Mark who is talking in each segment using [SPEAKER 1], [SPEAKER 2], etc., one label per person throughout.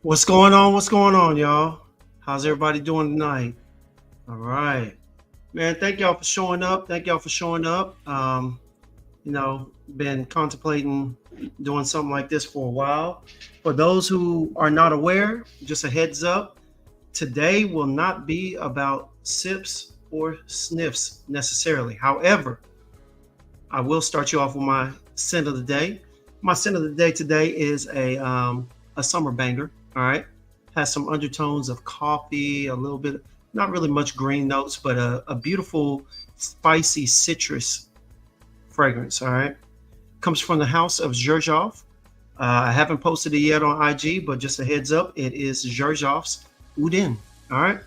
[SPEAKER 1] What's going on? What's going on, y'all? How's everybody doing tonight? All right, man. Thank y'all for showing up. Thank y'all for showing up. Been contemplating doing something like this for a while. For those who are not aware, just a heads up, today will not be about sips or sniffs necessarily. However, I will start you off with my scent of the day. My scent of the day today is a summer banger. All right, has some undertones of coffee, a little bit, not really much green notes, but a beautiful spicy citrus fragrance. All right, comes from the house of Xerjoff. I haven't posted it yet on IG, but just a heads up, it is Xerjoff's Udin. All right,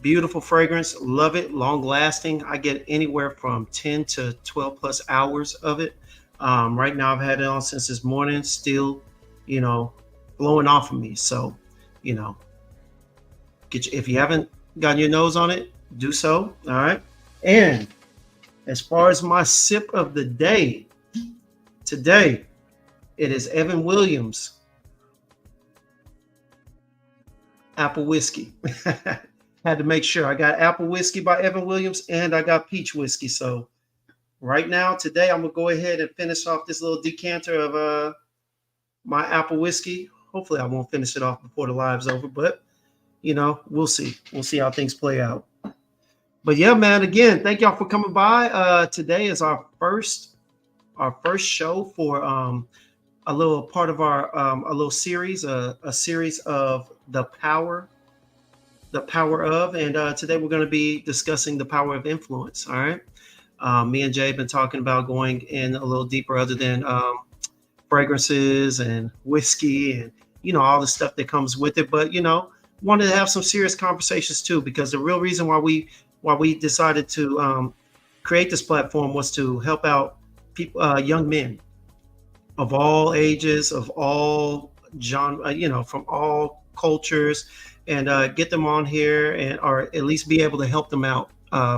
[SPEAKER 1] beautiful fragrance, love it, long lasting. I get anywhere from 10 to 12 plus hours of it. Right now I've had it on since this morning, still, blowing off of me. So, if you haven't gotten your nose on it, do so. All right. And as far as my sip of the day, today, it is Evan Williams apple whiskey. Had to make sure I got apple whiskey by Evan Williams and I got peach whiskey. So right now, today, I'm going to go ahead and finish off this little decanter of my apple whiskey. Hopefully I won't finish it off before the live's over, but we'll see. We'll see how things play out. But yeah, man, again, thank y'all for coming by. Today is our first show for a little part of our a little series, a series of the power of, and today we're going to be discussing the power of influence. All right. Me and Jay have been talking about going in a little deeper other than fragrances and whiskey and all the stuff that comes with it, but wanted to have some serious conversations too, because the real reason why we decided to create this platform was to help out people, young men of all ages, of all genre, from all cultures, and get them on here and or at least be able to help them out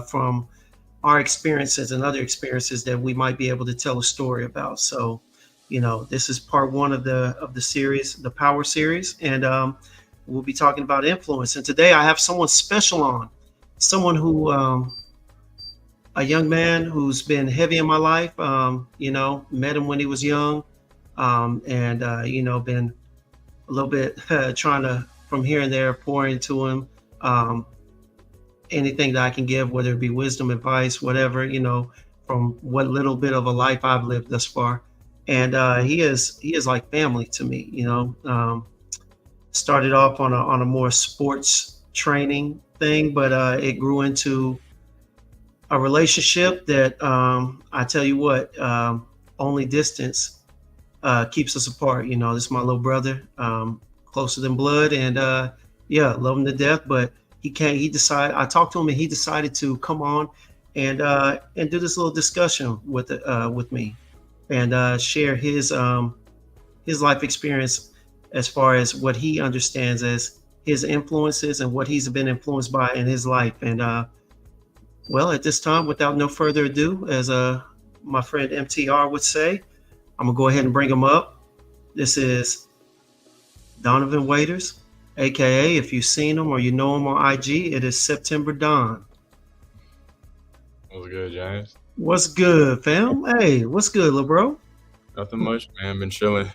[SPEAKER 1] from our experiences and other experiences that we might be able to tell a story about. So this is part one of the series, the Power series, and we'll be talking about influence. And today I have someone special on, someone who, a young man who's been heavy in my life. Met him when he was young, and been a little bit trying to, from here and there, pour into him anything that I can give, whether it be wisdom, advice, whatever, from what little bit of a life I've lived thus far. And he is like family to me. Started off on a more sports training thing, but it grew into a relationship that I tell you what, only distance keeps us apart. This is my little brother, closer than blood, and love him to death. But I talked to him, and he decided to come on and do this little discussion with me, and share his life experience as far as what he understands as his influences and what he's been influenced by in his life. And well, at this time, without no further ado, as my friend MTR would say, I'm gonna go ahead and bring him up. This is Donovan Waiters, aka if you've seen him or you know him on IG, it is September Don.
[SPEAKER 2] What's good, James?
[SPEAKER 1] What's good, fam? Hey, what's good, little bro?
[SPEAKER 2] Nothing much, man. Been chilling.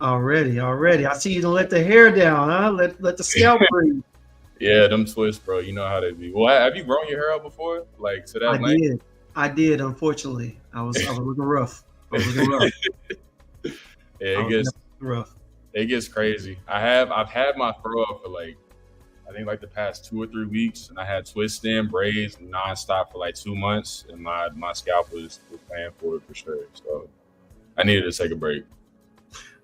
[SPEAKER 1] Already. I see you done let the hair down, huh? Let the scalp breathe.
[SPEAKER 2] Yeah, them twists, bro. You know how they be. Well, have you grown your hair out before? Like to that length?
[SPEAKER 1] I did. Unfortunately, I was looking rough. Yeah,
[SPEAKER 2] it gets
[SPEAKER 1] rough.
[SPEAKER 2] It gets crazy. I've had my fro up for like I think like the past 2 or 3 weeks, and I had twists in braids nonstop for like 2 months, and my scalp was paying for it for sure. So I needed to take a break.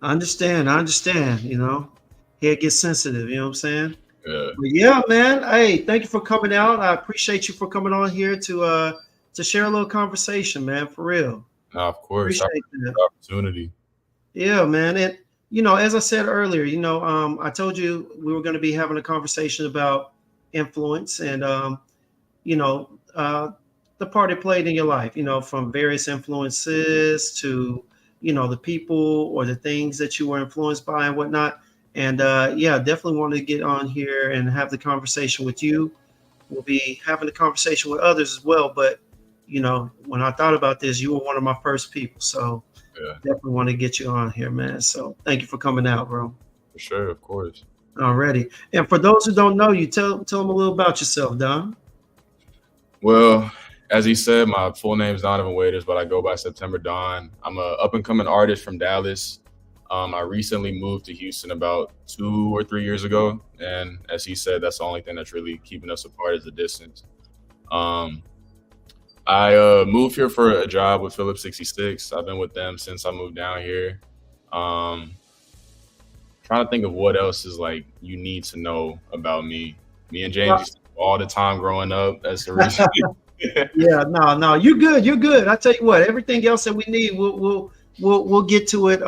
[SPEAKER 1] I understand. You know, hair gets sensitive. You know what I'm saying?
[SPEAKER 2] Yeah.
[SPEAKER 1] But yeah, man. Hey, thank you for coming out. I appreciate you for coming on here to share a little conversation, man. For real.
[SPEAKER 2] No, of course.
[SPEAKER 1] Appreciate that
[SPEAKER 2] opportunity.
[SPEAKER 1] Yeah, man. And as I said earlier, I told you we were going to be having a conversation about influence and the part it played in your life. From various influences to the people or the things that you were influenced by and whatnot. And yeah, definitely wanted to get on here and have the conversation with you. We'll be having a conversation with others as well. But, when I thought about this, you were one of my first people. So
[SPEAKER 2] yeah,
[SPEAKER 1] definitely want to get you on here, man. So thank you for coming out, bro.
[SPEAKER 2] For sure, of course.
[SPEAKER 1] Already. And for those who don't know you, tell them a little about yourself, Don.
[SPEAKER 2] Well, as he said, my full name is Donovan Waiters, but I go by September Don. I'm a up-and-coming artist from Dallas. I recently moved to Houston about 2 or 3 years ago, and as he said, that's the only thing that's really keeping us apart is the distance. I moved here for a job with Phillips 66. I've been with them since I moved down here. Trying to think of what else is like you need to know about me. Me and James used to all the time growing up. That's the reason.
[SPEAKER 1] Yeah, no, you're good. I tell you what, everything else that we need, we'll get to it.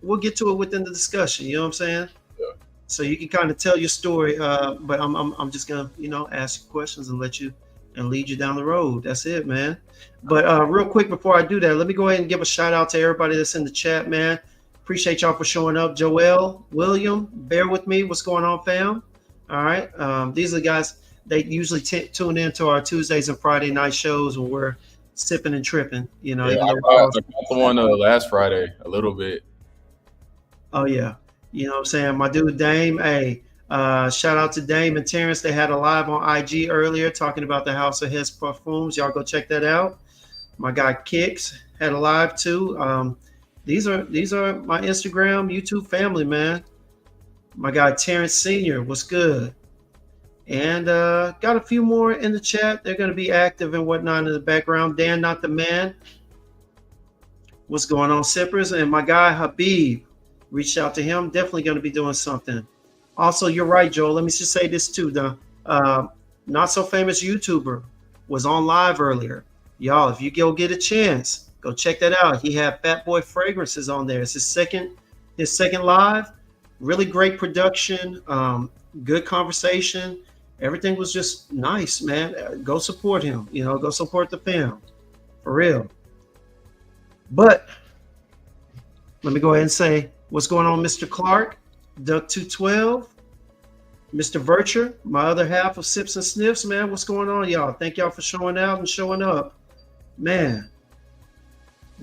[SPEAKER 1] We'll get to it within the discussion. You know what I'm saying?
[SPEAKER 2] Yeah.
[SPEAKER 1] So you can kind of tell your story. But I'm just gonna ask you questions and let you and lead you down the road. That's it, man. But real quick before I do that, let me go ahead and give a shout out to everybody that's in the chat, man. Appreciate y'all for showing up. Joel, William, bear with me. What's going on, fam? All right. These are the guys. They usually tune into our Tuesdays and Friday night shows when we're sipping and tripping.
[SPEAKER 2] Yeah, I got the one last Friday a little bit.
[SPEAKER 1] Oh yeah, you know what I'm saying. My dude Dame. Hey, shout out to Dame and Terrence. They had a live on IG earlier talking about the House of His Perfumes. Y'all go check that out. My guy Kicks had a live too. These are my Instagram, YouTube family, man. My guy Terrence Sr. What's good? And got a few more in the chat. They're going to be active and whatnot in the background. Dan, not the man. What's going on, Sippers? And my guy Habib, reached out to him. Definitely going to be doing something. Also, you're right, Joel. Let me just say this too, Don. Not so famous YouTuber was on live earlier. Y'all, if you go get a chance, go check that out. He had Fat Boy Fragrances on there. It's his second live. Really great production. Good conversation. Everything was just nice, man. Go support him. Go support the fam. For real. But let me go ahead and say what's going on, Mr. Clark, Duck 212, Mr. Vircher, my other half of Sips and Sniffs, man. What's going on, y'all? Thank y'all for showing out and showing up. Man.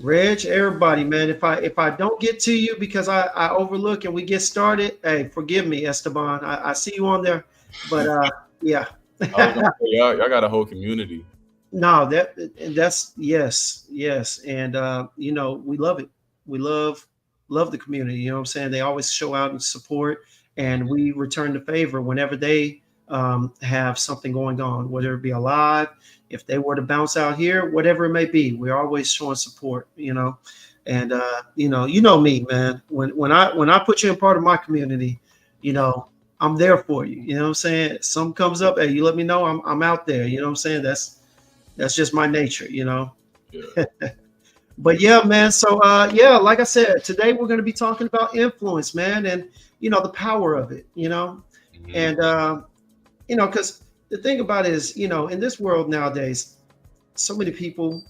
[SPEAKER 1] Reg, everybody, man. If I don't get to you because I overlook and we get started, hey, forgive me, Esteban. I see you on there. But yeah.
[SPEAKER 2] Y'all got a whole community.
[SPEAKER 1] No, that's yes. And we love it. We love the community. You know what I'm saying? They always show out and support, and we return the favor whenever they have something going on, whether it be a live, if they were to bounce out here, whatever it may be, we're always showing support, and you know me, man, when I put you in part of my community, I'm there for you. You know what I'm saying? Something comes up, hey, you let me know. I'm out there. You know what I'm saying? That's just my nature,
[SPEAKER 2] Yeah.
[SPEAKER 1] But yeah, man. So yeah, like I said, today we're going to be talking about influence, man, and the power of it.
[SPEAKER 2] Hmm.
[SPEAKER 1] And because the thing about it is, in this world nowadays, so many people,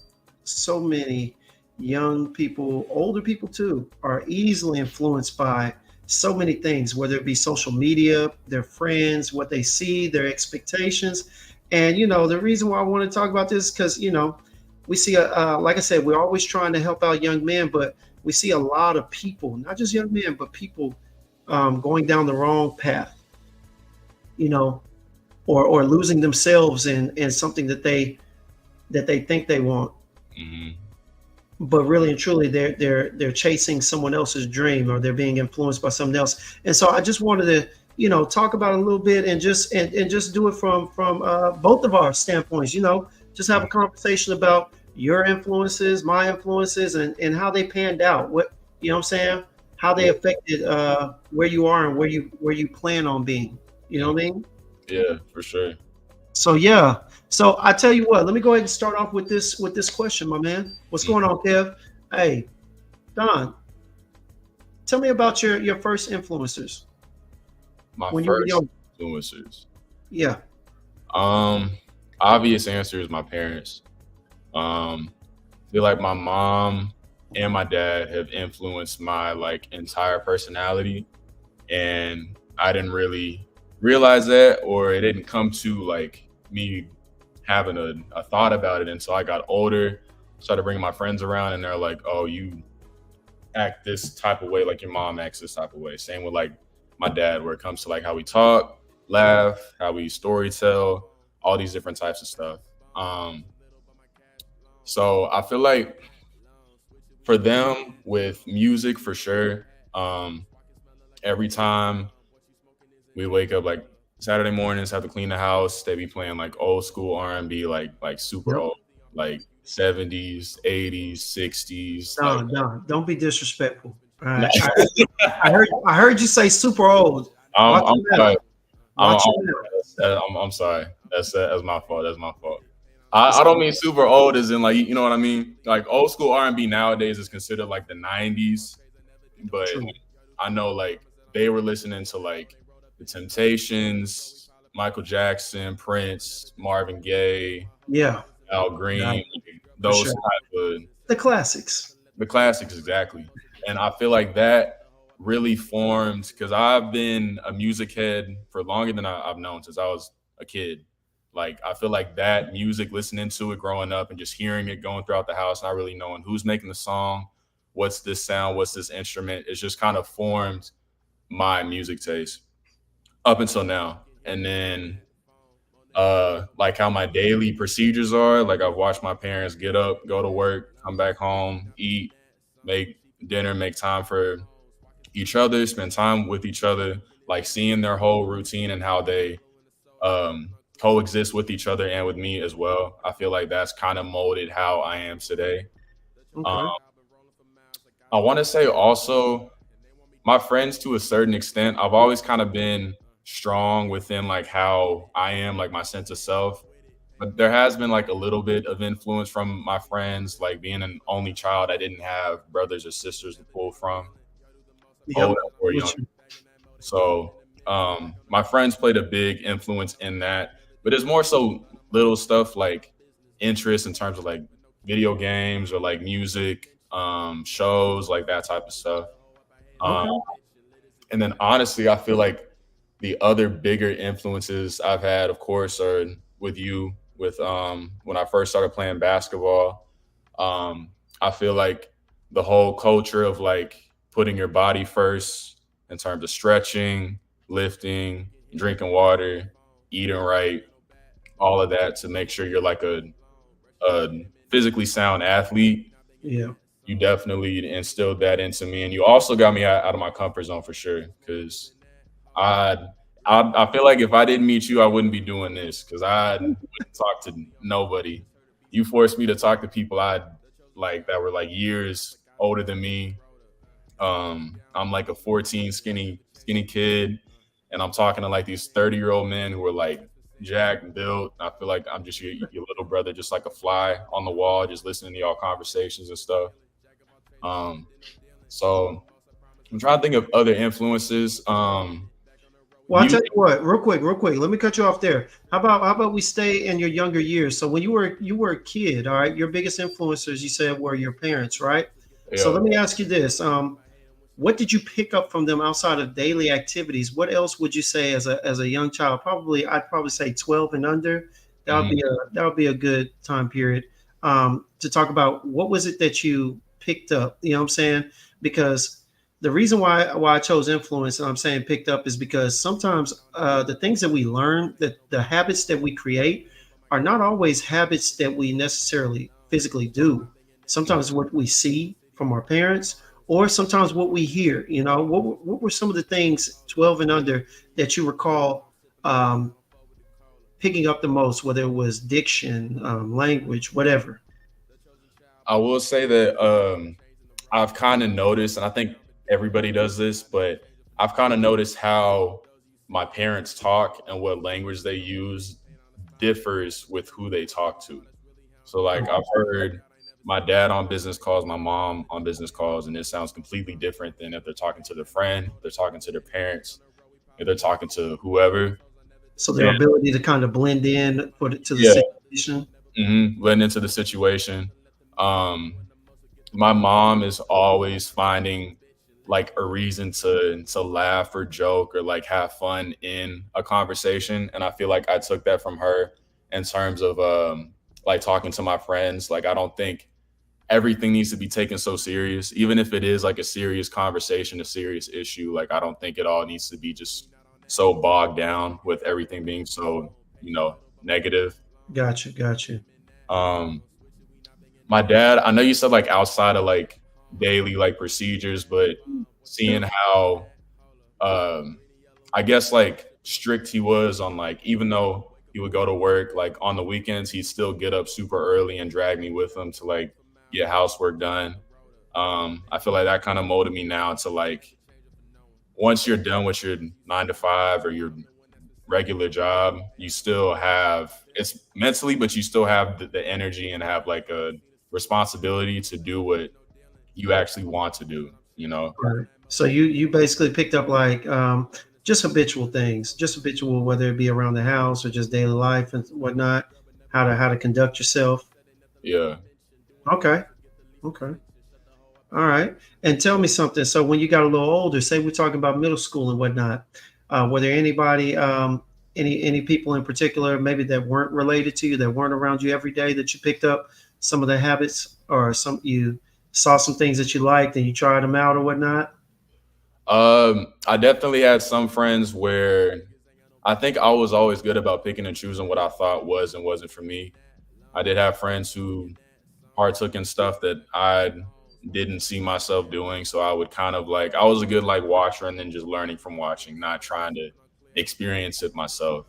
[SPEAKER 1] so many young people, older people too, are easily influenced by so many things, whether it be social media, their friends, what they see, their expectations. And the reason why I want to talk about this is because we see like I said, we're always trying to help out young men, but we see a lot of people, not just young men, but people going down the wrong path, you know, or losing themselves in something that they think they want,
[SPEAKER 2] Hmm.
[SPEAKER 1] but really and truly they're chasing someone else's dream, or they're being influenced by someone else. And so I just wanted to talk about it a little bit, and just do it from both of our standpoints. Just have a conversation about your influences, my influences, and how they panned out, what what I'm saying, how they
[SPEAKER 2] Yeah.
[SPEAKER 1] affected where you are and where you plan on being. You know
[SPEAKER 2] Mhm.
[SPEAKER 1] what I mean?
[SPEAKER 2] Yeah, for sure.
[SPEAKER 1] So yeah. So I tell you what, let me go ahead and start off with this question, my man. What's
[SPEAKER 2] Mm.
[SPEAKER 1] going on, Kev? Hey, Don, tell me about your first influencers
[SPEAKER 2] My
[SPEAKER 1] when you were
[SPEAKER 2] first
[SPEAKER 1] young.
[SPEAKER 2] influencers.
[SPEAKER 1] Yeah.
[SPEAKER 2] Um, Obvious answer is my parents. Feel like my mom and my dad have influenced my like entire personality, and I didn't really realize that, or it didn't come to like me having a thought about it until I got older. Started bringing my friends around, and they're like, "Oh, you act this type of way, like your mom acts this type of way." Same with like my dad, where it comes to like how we talk, laugh, how we story tell, all these different types of stuff. Um, so I feel like for them with music, for sure. Um, every time we wake up, like Saturday mornings, have to clean the house, they be playing like old school R&B, like super
[SPEAKER 1] Yep.
[SPEAKER 2] old, like 70s, 80s, 60s, like.
[SPEAKER 1] Don, don't be disrespectful. All
[SPEAKER 2] No.
[SPEAKER 1] right. I heard you say super old. Watch
[SPEAKER 2] I'm
[SPEAKER 1] your mouth.
[SPEAKER 2] sorry.
[SPEAKER 1] Watch your mouth.
[SPEAKER 2] I'm sorry. That's my fault. That's my fault. I don't mean super old as in like, you know what I mean? Like old school R&B nowadays is considered like the 90s, but
[SPEAKER 1] True.
[SPEAKER 2] I know like they were listening to like the Temptations, Michael Jackson, Prince, Marvin Gaye,
[SPEAKER 1] Yeah.
[SPEAKER 2] Al
[SPEAKER 1] Right.
[SPEAKER 2] Green,
[SPEAKER 1] For
[SPEAKER 2] those
[SPEAKER 1] sure.
[SPEAKER 2] type of
[SPEAKER 1] The classics.
[SPEAKER 2] the classics exactly. And I feel like that really formed because I've been a music head for longer than I've known since I was a kid. Like I feel like that music, listening to it growing up and just hearing it going throughout the house, not really knowing who's making the song, what's this sound, what's this instrument, it's just kind of formed my music taste up until now. And then like how my daily procedures are. Like I've watched my parents get up, go to work, come back home, eat, make dinner, make time for each other, spend time with each other, like seeing their whole routine and how they coexist with each other and with me as well. I feel like that's kind of molded how I am today. Um,
[SPEAKER 1] Okay.
[SPEAKER 2] I want to say also my friends to a certain extent, I've always kind of been strong within like how I am, like my sense of self. But there has been like a little bit of influence from my friends, like being an only child. I didn't have brothers or sisters to pull from,
[SPEAKER 1] Yep.
[SPEAKER 2] old or young.
[SPEAKER 1] With you.
[SPEAKER 2] So my friends played a big influence in that. But it's more so little stuff like interest in terms of like video games or like music, shows, like that type of stuff. Um,
[SPEAKER 1] Okay.
[SPEAKER 2] and then honestly, I feel like the other bigger influences I've had, of course, are with you. With when I first started playing basketball, um, I feel like the whole culture of like putting your body first in terms of stretching, lifting, drinking water, eating right, all of that to make sure you're like a physically sound athlete.
[SPEAKER 1] Yeah.
[SPEAKER 2] You definitely instilled that into me, and you also got me out of my comfort zone for sure. Because I, I feel like if I didn't meet you, I wouldn't be doing this because I wouldn't talk to nobody. You forced me to talk to people I like that were like years older than me. I'm like a 14 skinny kid, and I'm talking to like these 30-year-old men who are like jacked and built. I feel like I'm just your little brother, just like a fly on the wall, just listening to y'all conversations and stuff. Um, so I'm trying to think of other influences.
[SPEAKER 1] Well, I'll tell
[SPEAKER 2] Music.
[SPEAKER 1] you what, real quick. Let me cut you off there. How about we stay in your younger years? So when you were a kid, all right, your biggest influencers you said were your parents, right? So
[SPEAKER 2] Yeah.
[SPEAKER 1] let me ask you this: what did you pick up from them outside of daily activities? What else would you say as a young child? Probably I'd probably say 12 and under.
[SPEAKER 2] Hmm.
[SPEAKER 1] That would be a good time period to talk about what was it that you picked up. You know what I'm saying? Because the reason why I chose influence and I'm saying picked up is because sometimes the things that we learn, that the habits that we create, are not always habits that we necessarily physically do. Sometimes what we see from our parents or sometimes what we hear. You know, what were some of the things 12 and under that you recall picking up the most, whether it was diction, language, whatever?
[SPEAKER 2] I will say that I've kind of noticed, and I think everybody does this, but I've kind of noticed how my parents talk and what language they use differs with who they talk to. So, like, I've heard my dad on business calls, my mom on business calls, and it sounds completely different than if they're talking to their friend, they're talking to their parents, if they're talking to whoever.
[SPEAKER 1] So their
[SPEAKER 2] And
[SPEAKER 1] ability to kind of blend in to the
[SPEAKER 2] yeah,
[SPEAKER 1] situation.
[SPEAKER 2] blend into the situation. Um, my mom is always finding like a reason to laugh or joke or like have fun in a conversation, and I feel like I took that from her in terms of like talking to my friends. Like, I don't think everything needs to be taken so serious, even if it is like a serious conversation, a serious issue. Like, I don't think it all needs to be just so bogged down with everything being so, negative.
[SPEAKER 1] Gotcha, gotcha.
[SPEAKER 2] um my dad, I know you said like outside of like daily like procedures, but seeing how um I guess like strict he was on, like, even though he would go to work like on the weekends, he'd still get up super early and drag me with him to like get housework done. I feel like that kind of molded me now to like, once you're done with your 9 to 5 or your regular job, you still have, it's mentally, but you still have the energy and have like a responsibility to do what you actually want to do, you know?
[SPEAKER 1] Right. So you basically picked up like just habitual things, just habitual, whether it be around the house or just daily life and whatnot, how to conduct yourself.
[SPEAKER 2] Yeah.
[SPEAKER 1] Okay, okay, all right. And tell me something. So when you got a little older, say we're talking about middle school and whatnot, were there anybody, any people in particular, maybe that weren't related to you, that weren't around you every day, that you picked up some of the habits or some you saw some things that you liked and you tried them out or whatnot?
[SPEAKER 2] I definitely had some friends where I think I was always good about picking and choosing what I thought was and wasn't for me. I did have friends who partook in stuff that I didn't see myself doing. So I would kind of like, I was a good like watcher and then just learning from watching, not trying to experience it myself.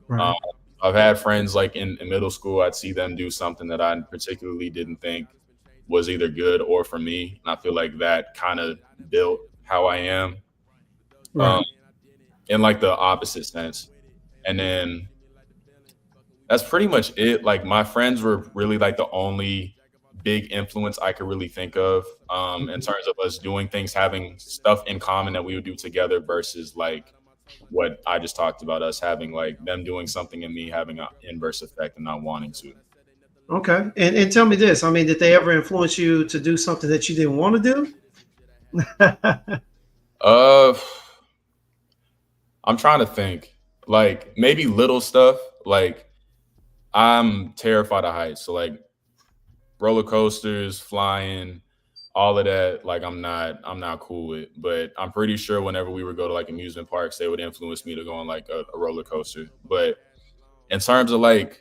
[SPEAKER 2] Um,
[SPEAKER 1] Right.
[SPEAKER 2] I've had friends like in middle school, I'd see them do something that I particularly didn't think was either good or for me. And I feel like that kind of built how I am, um,
[SPEAKER 1] Right.
[SPEAKER 2] in like the opposite sense. And then that's pretty much it. Like, my friends were really like the only big influence I could really think of, in
[SPEAKER 1] Mhm.
[SPEAKER 2] terms of us doing things, having stuff in common that we would do together versus like what I just talked about, us having like them doing something and me having an inverse effect and not wanting to.
[SPEAKER 1] Okay. And tell me this. I mean, did they ever influence you to do something that you didn't want to do?
[SPEAKER 2] Uh, I'm trying to think. Like, maybe little stuff. Like, I'm terrified of heights, so like roller coasters, flying, all of that, like, I'm not cool with. But I'm pretty sure whenever we would go to like amusement parks, they would influence me to go on like a roller coaster. But in terms of like,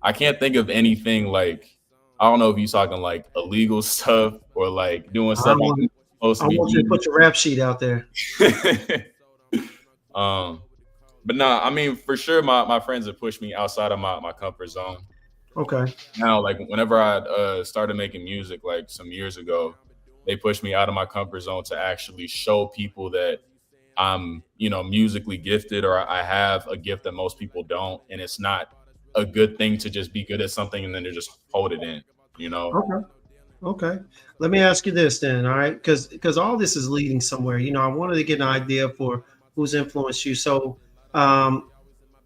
[SPEAKER 2] I can't think of anything like, I don't know if you're talking like illegal stuff or like doing
[SPEAKER 1] I
[SPEAKER 2] stuff I'm
[SPEAKER 1] want
[SPEAKER 2] supposed
[SPEAKER 1] I
[SPEAKER 2] to be
[SPEAKER 1] want you to
[SPEAKER 2] doing.
[SPEAKER 1] put your rap sheet out there.
[SPEAKER 2] um, but nah, I mean, for sure, my friends have pushed me outside of my comfort zone.
[SPEAKER 1] Okay.
[SPEAKER 2] Now, like, whenever I started making music like some years ago, they pushed me out of my comfort zone to actually show people that I'm, musically gifted, or I have a gift that most people don't. And it's not a good thing to just be good at something and then to just hold it in, you know?
[SPEAKER 1] Okay. Okay. Let me ask you this then, all right? Because all this is leading somewhere. I wanted to get an idea for who's influenced you. So, um,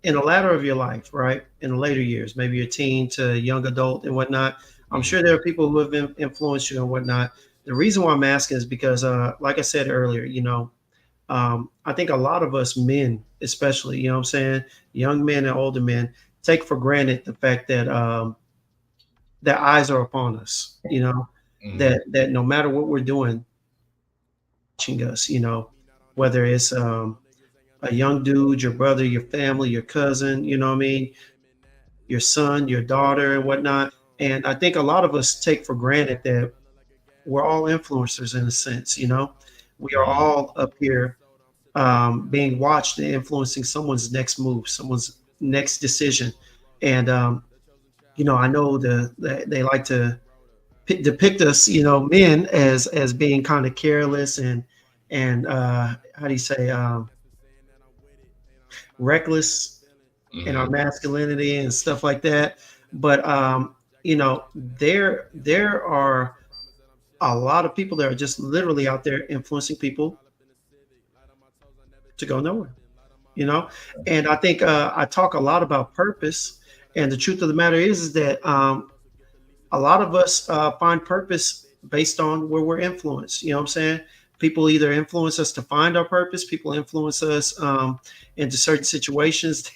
[SPEAKER 1] in the latter of your life, right? In the later years, maybe your teen to young adult and whatnot. I'm
[SPEAKER 2] Mhm.
[SPEAKER 1] sure there are people who have influenced you and whatnot. The reason why I'm asking is because, like I said earlier, I think a lot of us men, especially, what I'm saying, young men and older men, take for granted the fact that that eyes are upon us.
[SPEAKER 2] Mhm.
[SPEAKER 1] That no matter what we're doing, watching us. Whether it's a young dude, your brother, your family, your cousin. You know what I mean? Your son, your daughter, and whatnot. And I think a lot of us take for granted that we're all influencers in a sense. We are
[SPEAKER 2] Mhm.
[SPEAKER 1] all up here being watched and influencing someone's next move, someone's next decision. And I know they like to depict us, men as being kind of careless and how do you say reckless in our
[SPEAKER 2] Mhm.
[SPEAKER 1] masculinity and stuff like that. But there are a lot of people that are just literally out there influencing people to go nowhere. you know and I think I talk a lot about purpose, and the truth of the matter is that a lot of us find purpose based on where we're influenced. You know what I'm saying? People either influence us to find our purpose, people influence us into certain situations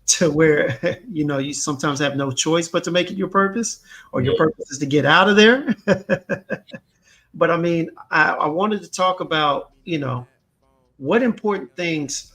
[SPEAKER 1] to where you sometimes have no choice but to make it your purpose, or your
[SPEAKER 2] Yeah.
[SPEAKER 1] purpose is to get out of there. But I mean, I wanted to talk about what important things.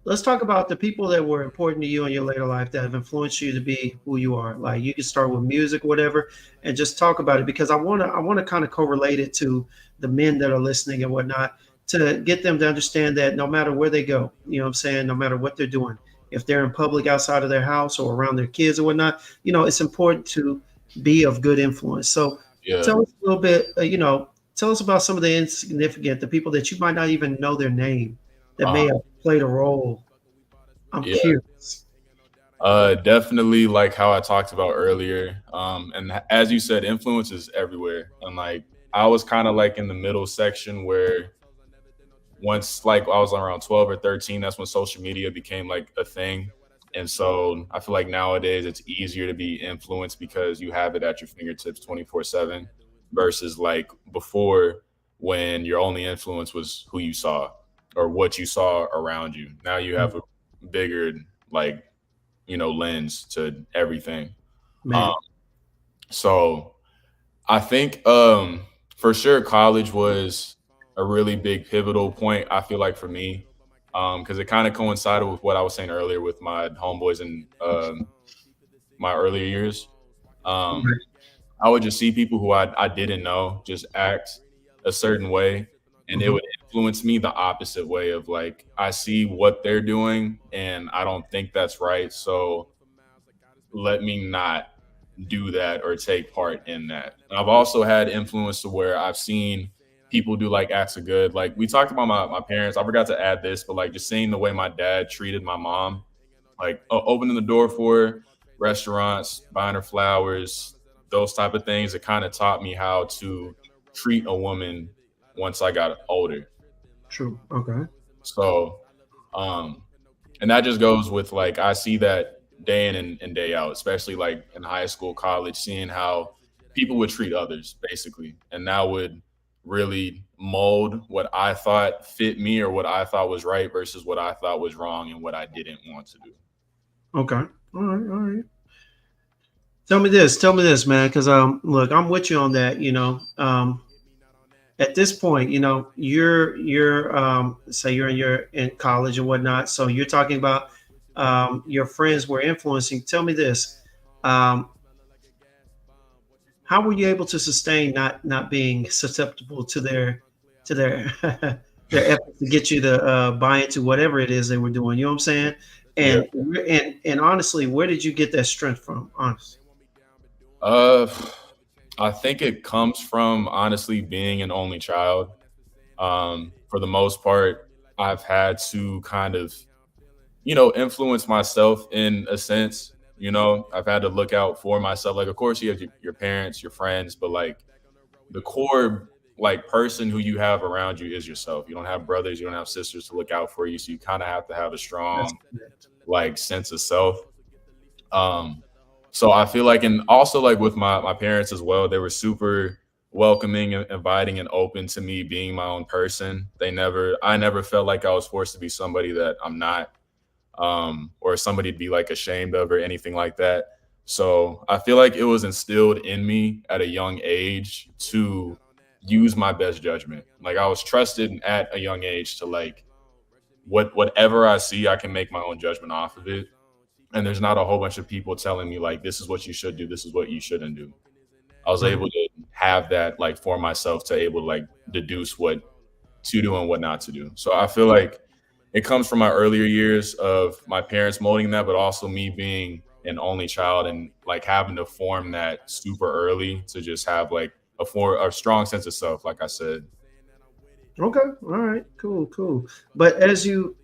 [SPEAKER 1] Let's talk about the people that were important to you in your later life that have influenced you to be who you are. Like, you can start with music, whatever, and just talk about it, because I want to kind of correlate it to the men that are listening and whatnot, to get them to understand that no matter where they go, what I'm saying, no matter what they're doing, if they're in public outside of their house or around their kids or whatnot, it's important to be of good influence. So
[SPEAKER 2] Yeah.
[SPEAKER 1] tell us a little bit, tell us about some of the insignificant, the people that you might not even know their name, that may
[SPEAKER 2] Uh-huh.
[SPEAKER 1] have played a role. I'm
[SPEAKER 2] Yeah.
[SPEAKER 1] curious.
[SPEAKER 2] Definitely like how I talked about earlier. And as you said, influence is everywhere. And like I was kind of like in the middle section where once like I was around 12 or 13, that's when social media became like a thing. And so I feel like nowadays it's easier to be influenced because you have it at your fingertips 24/7 versus like before, when your only influence was who you saw or what you saw around you. Now you have a bigger like, lens to everything. Um,
[SPEAKER 1] Man,
[SPEAKER 2] so I think for sure college was a really big pivotal point, I feel like, for me. Because it kind of coincided with what I was saying earlier with my homeboys in my earlier years. Um,
[SPEAKER 1] right,
[SPEAKER 2] I would just see people who I didn't know just act a certain way, and it
[SPEAKER 1] mhm,
[SPEAKER 2] would influence me the opposite way of like I see what they're doing and I don't think that's right. So let me not do that or take part in that. And I've also had influence to where I've seen people do like acts of good. Like we talked about my parents. I forgot to add this, but like just seeing the way my dad treated my mom, like opening the door for her, restaurants, buying her flowers, those type of things. It kind of taught me how to treat a woman once I got older.
[SPEAKER 1] true. Okay.
[SPEAKER 2] So, um, and that just goes with like I see that day in and day out, especially like in high school, college, seeing how people would treat others basically, and that would really mold what I thought fit me or what I thought was right versus what I thought was wrong and what I didn't want to do.
[SPEAKER 1] Okay. All right. All right. Tell me this, man, because look, I'm with you on that. At this point, you're say you're in college and whatnot, so you're talking about your friends were influencing. Tell me this. Um, how were you able to sustain not being susceptible to their their efforts to get you to buy into whatever it is they were doing? You know what I'm saying?
[SPEAKER 2] Yeah.
[SPEAKER 1] And honestly, where did you get that strength from? Honestly.
[SPEAKER 2] Uh, I think it comes from honestly being an only child. For the most part, I've had to kind of, influence myself in a sense. I've had to look out for myself. Like, of course, you have your parents, your friends, but like the core like person who you have around you is yourself. You don't have brothers, you don't have sisters to look out for you, so you kind of have to have a
[SPEAKER 1] That's
[SPEAKER 2] strong
[SPEAKER 1] correct.
[SPEAKER 2] like sense of self. Um, so I feel like, and also like with my parents as well, they were super welcoming and inviting and open to me being my own person. I never felt like I was forced to be somebody that I'm not, or somebody to be like ashamed of or anything like that. So I feel like it was instilled in me at a young age to use my best judgment. Like I was trusted at a young age to like whatever I see, I can make my own judgment off of it. And there's not a whole bunch of people telling me like this is what you should do, this is what you shouldn't do. I was
[SPEAKER 1] Right.
[SPEAKER 2] able to have that like for myself to able to like deduce what to do and what not to do. So I feel like it comes from my earlier years of my parents molding that, but also me being an only child and like having to form that super early to just have like a strong sense of self, like I said.
[SPEAKER 1] Okay. All right. Cool. Cool. But as and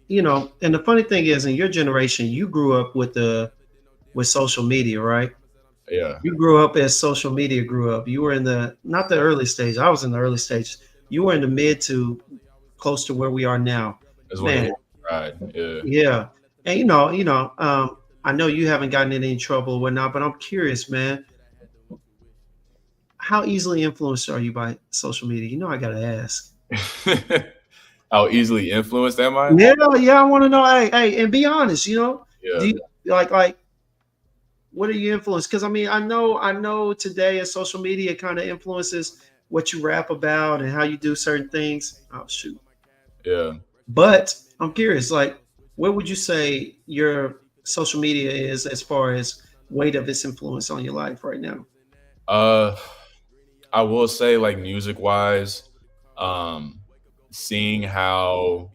[SPEAKER 1] the funny thing is, in your generation, you grew up with social media, right?
[SPEAKER 2] Yeah,
[SPEAKER 1] You grew up as social media grew up. You were in the not the early stage. I was in the early stage. You were in the mid to close to where we are now,
[SPEAKER 2] is when it
[SPEAKER 1] man.
[SPEAKER 2] hit ride. Yeah.
[SPEAKER 1] Yeah, and I know you haven't gotten in any trouble or whatnot, but I'm curious, man. How easily influenced are you by social media? I gotta ask.
[SPEAKER 2] How easily influenced am I?
[SPEAKER 1] Yeah, yeah, I want to know. Hey, and be honest. Do
[SPEAKER 2] Yeah.
[SPEAKER 1] you like what are you influenced? Because I know today as social media kind of influences what you rap about and how you do certain things. Oh shoot.
[SPEAKER 2] Yeah.
[SPEAKER 1] But I'm curious, like, where would you say your social media is as far as weight of its influence on your life right now?
[SPEAKER 2] Uh, I will say, like music wise, um, seeing how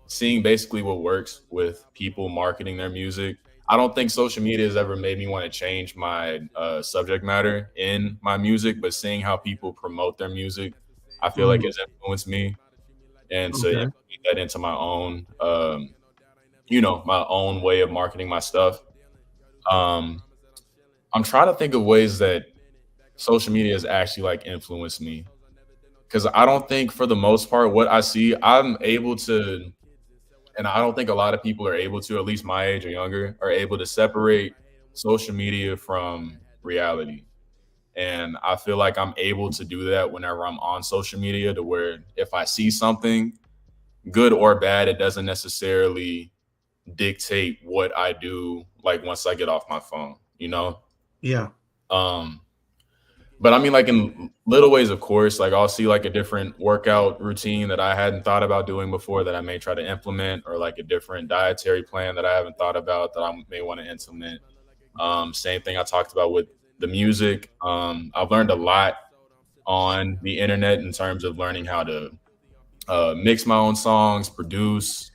[SPEAKER 2] seeing basically what works with people marketing their music. I don't think social media has ever made me want to change my subject matter in my music, but seeing how people promote their music, I feel like
[SPEAKER 1] Mm,
[SPEAKER 2] has influenced me and to
[SPEAKER 1] okay.
[SPEAKER 2] implement that into my own, my own way of marketing my stuff. Um, I'm trying to think of ways that social media has actually like influenced me because I don't think for the most part what I see I'm able to, and I don't think a lot of people are able to, at least my age or younger, are able to separate social media from reality. And I feel like I'm able to do that whenever I'm on social media to where if I see something good or bad, it doesn't necessarily dictate what I do like once I get off my phone.
[SPEAKER 1] Yeah.
[SPEAKER 2] Um but I mean like in little ways of course, like I'll see like a different workout routine that I hadn't thought about doing before that I may try to implement or like a different dietary plan that I haven't thought about that I may want to implement. Same thing I talked about with the music. I've learned a lot on the internet in terms of learning how to mix my own songs, produce,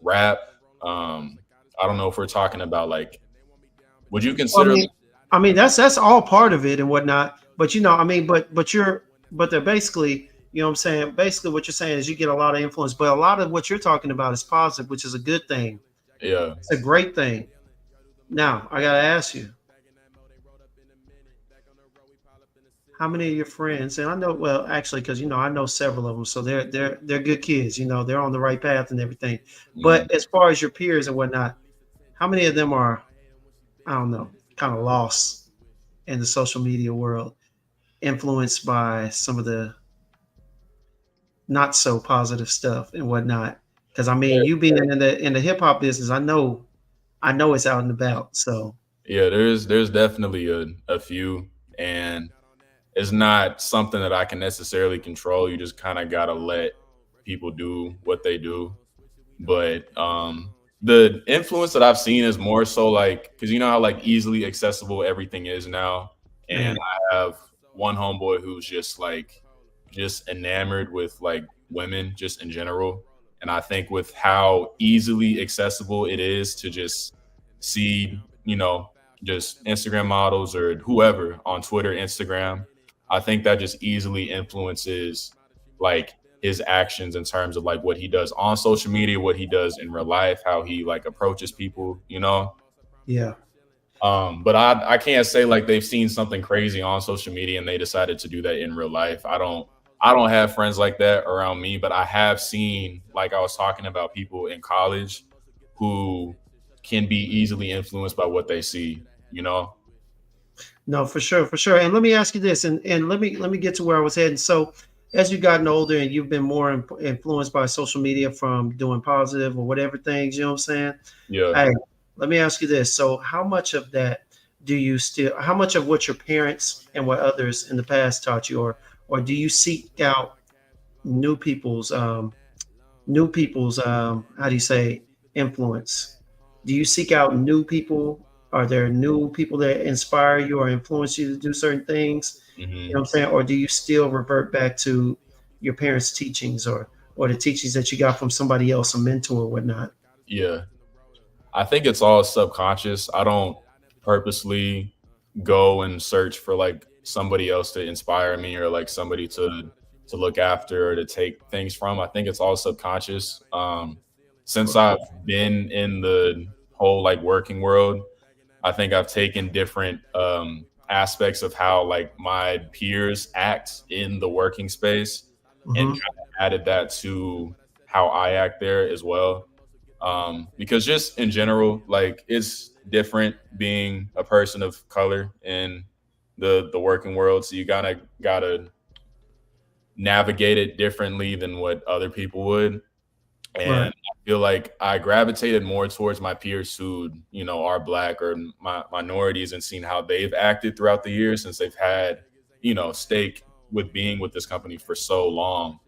[SPEAKER 2] rap. Um, I don't know if we're talking about like, would you
[SPEAKER 1] Well,
[SPEAKER 2] consider?
[SPEAKER 1] that's all part of it and whatnot. But but they're basically, what I'm saying. Basically, what you're saying is you get a lot of influence, but a lot of what you're talking about is positive, which is a good thing.
[SPEAKER 2] Yeah,
[SPEAKER 1] It's a great thing. Now, I gotta ask you, how many of your friends, and I know, well, actually, because I know several of them, so they're good kids. They're on the right path and everything.
[SPEAKER 2] mm,
[SPEAKER 1] But as far as your peers and whatnot, how many of them are, I don't know, kind of lost in the social media world, influenced by some of the not so positive stuff and whatnot? Because you being in the hip hop business, I know it's out and about. So
[SPEAKER 2] yeah. There's definitely a few, and it's not something that I can necessarily control. You just kind of gotta let people do what they do. But the influence that I've seen is more so like because you know how like easily accessible everything is now, and
[SPEAKER 1] man,
[SPEAKER 2] I have one homeboy who's just enamored with like women just in general, and I think with how easily accessible it is to just see just Instagram models or whoever on Twitter, Instagram, I think that just easily influences like his actions in terms of like what he does on social media, what he does in real life, how he like approaches people, you know.
[SPEAKER 1] Yeah.
[SPEAKER 2] But I can't say like they've seen something crazy on social media and they decided to do that in real life. I don't have friends like that around me, but I have seen, like I was talking about, people in college who can be easily influenced by what they see, you know?
[SPEAKER 1] No, for sure, for sure. And let me ask you this, and let me get to where I was heading. So, as you've gotten older and you've been more influenced by social media from doing positive or whatever things, you know what I'm saying?
[SPEAKER 2] Yeah.
[SPEAKER 1] Hey, let me ask you this. So, how much of that do you still? How much of what your parents and what others in the past taught you, or do you seek out new people's how do you say, influence? Do you seek out new people? Are there new people that inspire you or influence you to do certain things? You know
[SPEAKER 2] Hmm.
[SPEAKER 1] what I'm saying? Or do you still revert back to your parents' teachings, or the teachings that you got from somebody else, a mentor or whatnot?
[SPEAKER 2] Yeah. I think it's all subconscious. I don't purposely go and search for like somebody else to inspire me or like somebody to look after or to take things from. I think it's all subconscious. Since I've been in the whole like working world, I think I've taken different aspects of how like my peers act in the working space and
[SPEAKER 1] Hmm.
[SPEAKER 2] kind of added that to how I act there as well. Because just in general, like it's different being a person of color in the working world. So you gotta navigate it differently than what other people would. And
[SPEAKER 1] Right.
[SPEAKER 2] I feel like I gravitated more towards my peers who, are black or minorities and seeing how they've acted throughout the years since they've had, stake with being with this company for so long.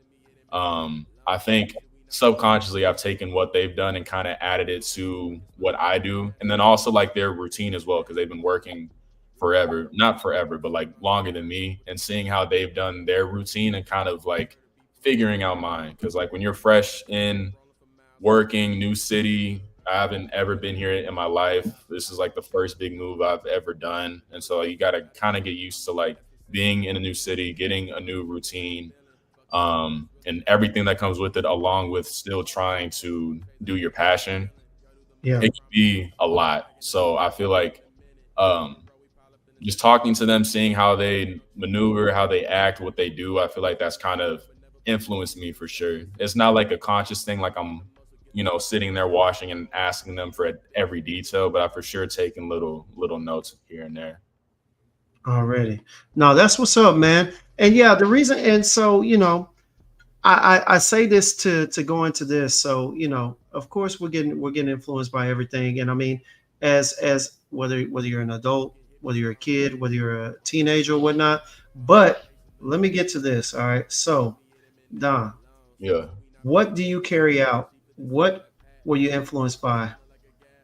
[SPEAKER 2] I think subconsciously I've taken what they've done and kind of added it to what I do. And then also like their routine as well, because they've been working forever, not forever, but like longer than me, and seeing how they've done their routine and kind of like figuring out mine. Cause like when you're fresh in working, new city, I haven't ever been here in my life. This is like the first big move I've ever done. And so you got to kind of get used to like being in a new city, getting a new routine, and everything that comes with it, along with still trying to do your passion.
[SPEAKER 1] Yeah.
[SPEAKER 2] It can be a lot. So I feel like um, just talking to them, seeing how they maneuver, how they act, what they do, I feel like that's kind of influenced me for sure. It's not like a conscious thing, like I'm, sitting there watching and asking them for every detail, but I for sure taking little notes here and there.
[SPEAKER 1] Already. No, that's what's up, man. And yeah, the reason, and so I say this to go into this. So of course, we're getting influenced by everything, and I mean, as whether you're an adult, whether you're a kid, whether you're a teenager or whatnot. But let me get to this. All right. So Don,
[SPEAKER 2] Yeah.
[SPEAKER 1] what do you carry out? What were you influenced by?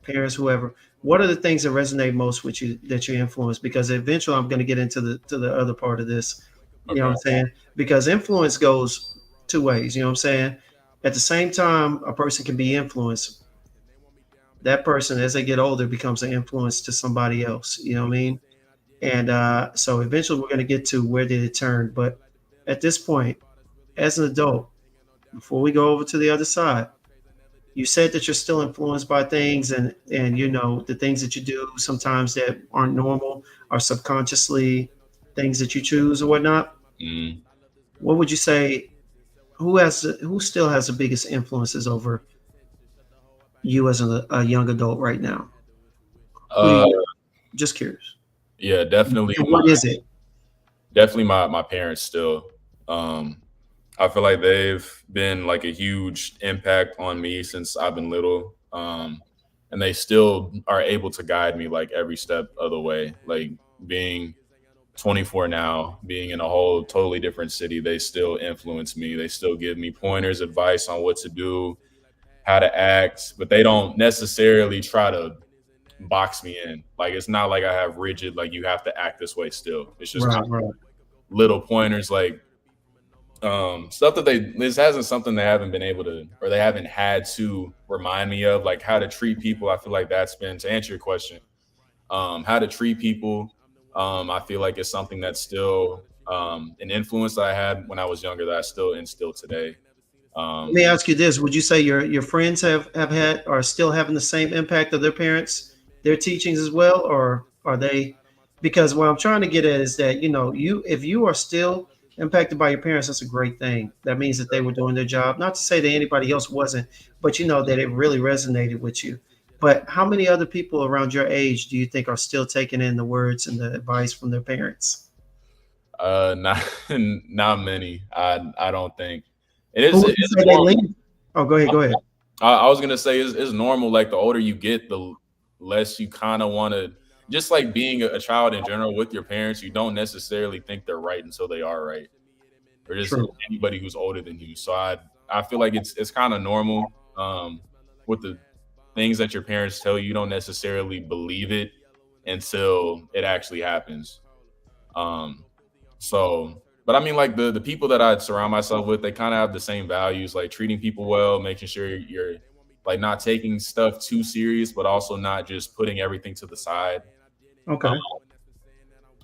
[SPEAKER 1] Parents, whoever. What are the things that resonate most with you that you influence? Because eventually, I'm going to get into the other part of this. You know what
[SPEAKER 2] Okay.
[SPEAKER 1] I'm saying? Because influence goes two ways. You know what I'm saying? At the same time, a person can be influenced. That person, as they get older, becomes an influence to somebody else. You know what I mean? And so eventually, we're going to get to where did it turn. But at this point, as an adult, before we go over to the other side, you said that you're still influenced by things, and the things that you do sometimes that aren't normal are subconsciously things that you choose or whatnot.
[SPEAKER 2] Mm.
[SPEAKER 1] What would you say, who still has the biggest influences over you as a young adult right now? Who do
[SPEAKER 2] Uh,
[SPEAKER 1] you, just curious,
[SPEAKER 2] yeah, definitely
[SPEAKER 1] and what is it?
[SPEAKER 2] my parents still. Um, I feel like they've been like a huge impact on me since I've been little. And they still are able to guide me like every step of the way. Like being 24 now, being in a whole totally different city, they still influence me. They still give me pointers, advice on what to do, how to act, but they don't necessarily try to box me in. Like it's not like I have rigid, like you have to act this way still. It's just kind
[SPEAKER 1] Right,
[SPEAKER 2] of
[SPEAKER 1] right.
[SPEAKER 2] little pointers like stuff that this hasn't something they haven't been able to or they haven't had to remind me of, like how to treat people. I feel like that's been, to answer your question, how to treat people. I feel like it's something that's still an influence that I had when I was younger that I still instill today.
[SPEAKER 1] Let
[SPEAKER 2] Um,
[SPEAKER 1] me ask you this: would you say your friends have had are still having the same impact of their parents, their teachings as well, or are they? Because what I'm trying to get at is that you if you are still impacted by your parents, that's a great thing. That means that they were doing their job. Not to say that anybody else wasn't, but you know that it really resonated with you. But how many other people around your age do you think are still taking in the words and the advice from their parents?
[SPEAKER 2] not not many. I don't think
[SPEAKER 1] Who
[SPEAKER 2] it
[SPEAKER 1] would you
[SPEAKER 2] is
[SPEAKER 1] say they
[SPEAKER 2] normal.
[SPEAKER 1] lean? Oh, go ahead. Go ahead.
[SPEAKER 2] I was gonna say it's normal. Like the older you get, the less you kind of want to. Just like being a child in general with your parents, you don't necessarily think they're right until they are right, or just
[SPEAKER 1] True.
[SPEAKER 2] anybody who's older than you. So I feel like it's kind of normal with the things that your parents tell you. You don't necessarily believe it until it actually happens. Um, so, but I mean, like the people that I surround myself with, they kind of have the same values, like treating people well, making sure you're like not taking stuff too serious, but also not just putting everything to the side. Um,
[SPEAKER 1] Okay.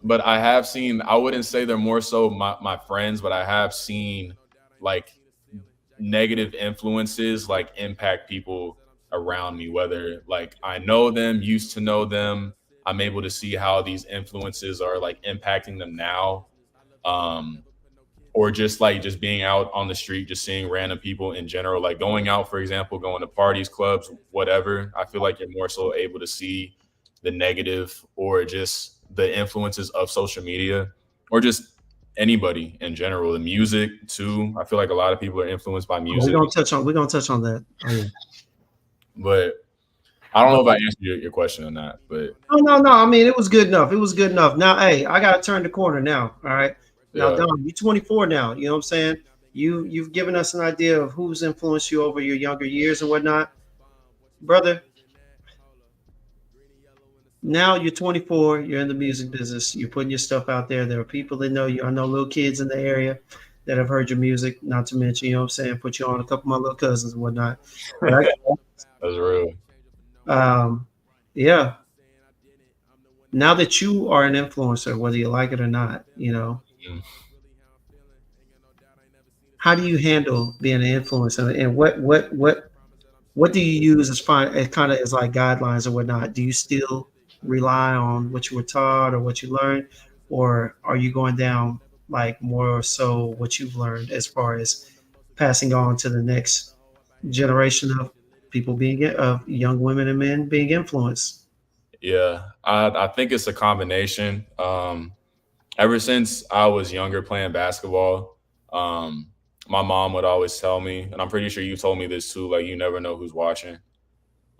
[SPEAKER 2] but I have seen, I wouldn't say they're more so my friends, but I have seen like negative influences like impact people around me, whether like I know them, used to know them. I'm able to see how these influences are like impacting them now. Um, or just like just being out on the street, just seeing random people in general, like going out, for example, going to parties, clubs, whatever. I feel like you're more so able to see the negative or just the influences of social media or just anybody in general. The music too. I feel like a lot of people are influenced by
[SPEAKER 1] Oh,
[SPEAKER 2] music,
[SPEAKER 1] we're gonna touch on that. Oh yeah.
[SPEAKER 2] but I don't know
[SPEAKER 1] But
[SPEAKER 2] if I answered your question on that, but
[SPEAKER 1] no, no, no. I mean, it was good enough. It was good enough. Now, hey, I gotta turn the corner now. All right. Now,
[SPEAKER 2] yeah,
[SPEAKER 1] Don, you're 24 now. You know what I'm saying? You've given us an idea of who's influenced you over your younger years and whatnot, brother. Now you're 24. You're in the music business. You're putting your stuff out there. There are people that know you. I know little kids in the area that have heard your music. Not to mention, you know what I'm saying, put you on a couple of my little cousins and whatnot. But
[SPEAKER 2] that's real.
[SPEAKER 1] yeah, now that you are an influencer, whether you like it or not,
[SPEAKER 2] Mm.
[SPEAKER 1] how do you handle being an influencer, and what do you use as fine as kind of as like guidelines or whatnot? Do you still rely on what you were taught or what you learned, or are you going down like more so what you've learned as far as passing on to the next generation of people being of young women and men being influenced?
[SPEAKER 2] Yeah, I think it's a combination. Ever since I was younger playing basketball, um, my mom would always tell me, and I'm pretty sure you told me this too, like you never know who's watching.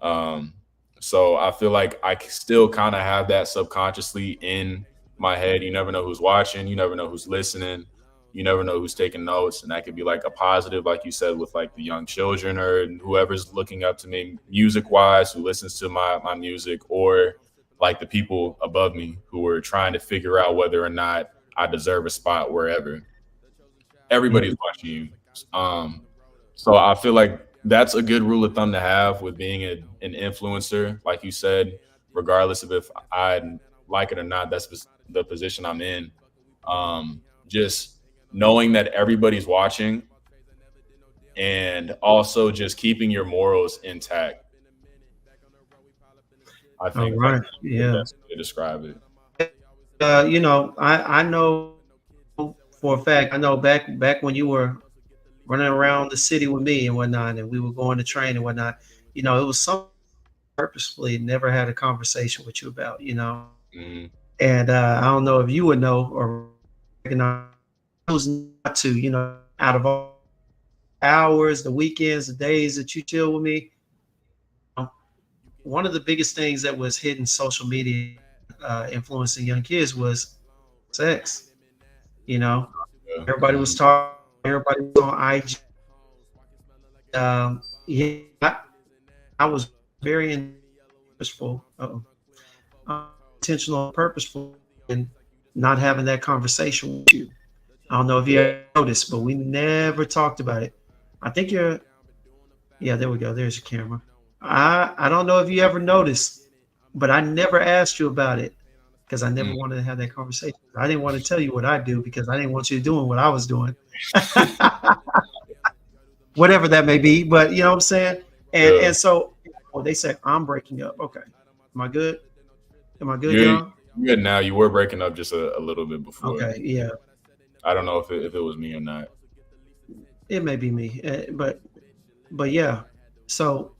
[SPEAKER 2] Um, so I feel like still kind of have that subconsciously in my head. You never know who's watching, you never know who's listening, you never know who's taking notes, and that could be like a positive, like you said, with like the young children or whoever's looking up to me music wise, who listens to my music, or like the people above me who are trying to figure out whether or not I deserve a spot wherever.
[SPEAKER 1] Yeah.
[SPEAKER 2] Everybody's watching you. Um, so I feel like that's a good rule of thumb to have with being an influencer. Like you said, regardless of if I like it or not, that's the position I'm in. Just knowing that everybody's watching and also just keeping your morals intact. I
[SPEAKER 1] All
[SPEAKER 2] think like
[SPEAKER 1] right.
[SPEAKER 2] the
[SPEAKER 1] Yeah.
[SPEAKER 2] best way to describe it.
[SPEAKER 1] I know for a fact. I know back when you were running around the city with me and whatnot, and we were going to train and whatnot. It was something purposefully never had a conversation with you about.
[SPEAKER 2] Mhm.
[SPEAKER 1] And I don't know if you would know or recognize those not to. Out of all hours, the weekends, the days that you chill with me, one of the biggest things that was hidden social media influencing young kids was sex. You know,
[SPEAKER 2] Yeah.
[SPEAKER 1] everybody was talking, everybody was on IG. Yeah, I was very purposeful, intentional, purposeful in not having that conversation with you. I don't know if you
[SPEAKER 2] Yeah.
[SPEAKER 1] ever noticed, but we never talked about it. I think you're, yeah, there we go. There's your camera. I don't know if you ever noticed, but I never asked you about it because I never
[SPEAKER 2] Mm.
[SPEAKER 1] wanted to have that conversation. I didn't want to tell you what I do because I didn't want you doing what I was doing. whatever that may be. But you know what I'm saying?
[SPEAKER 2] Yeah.
[SPEAKER 1] And so oh, they said I'm breaking up. Okay. Am I good? Am I good,
[SPEAKER 2] You're
[SPEAKER 1] y'all?
[SPEAKER 2] good now. You were breaking up just a little bit before.
[SPEAKER 1] Okay, yeah.
[SPEAKER 2] I don't know if it was me or not.
[SPEAKER 1] It may be me. But yeah. So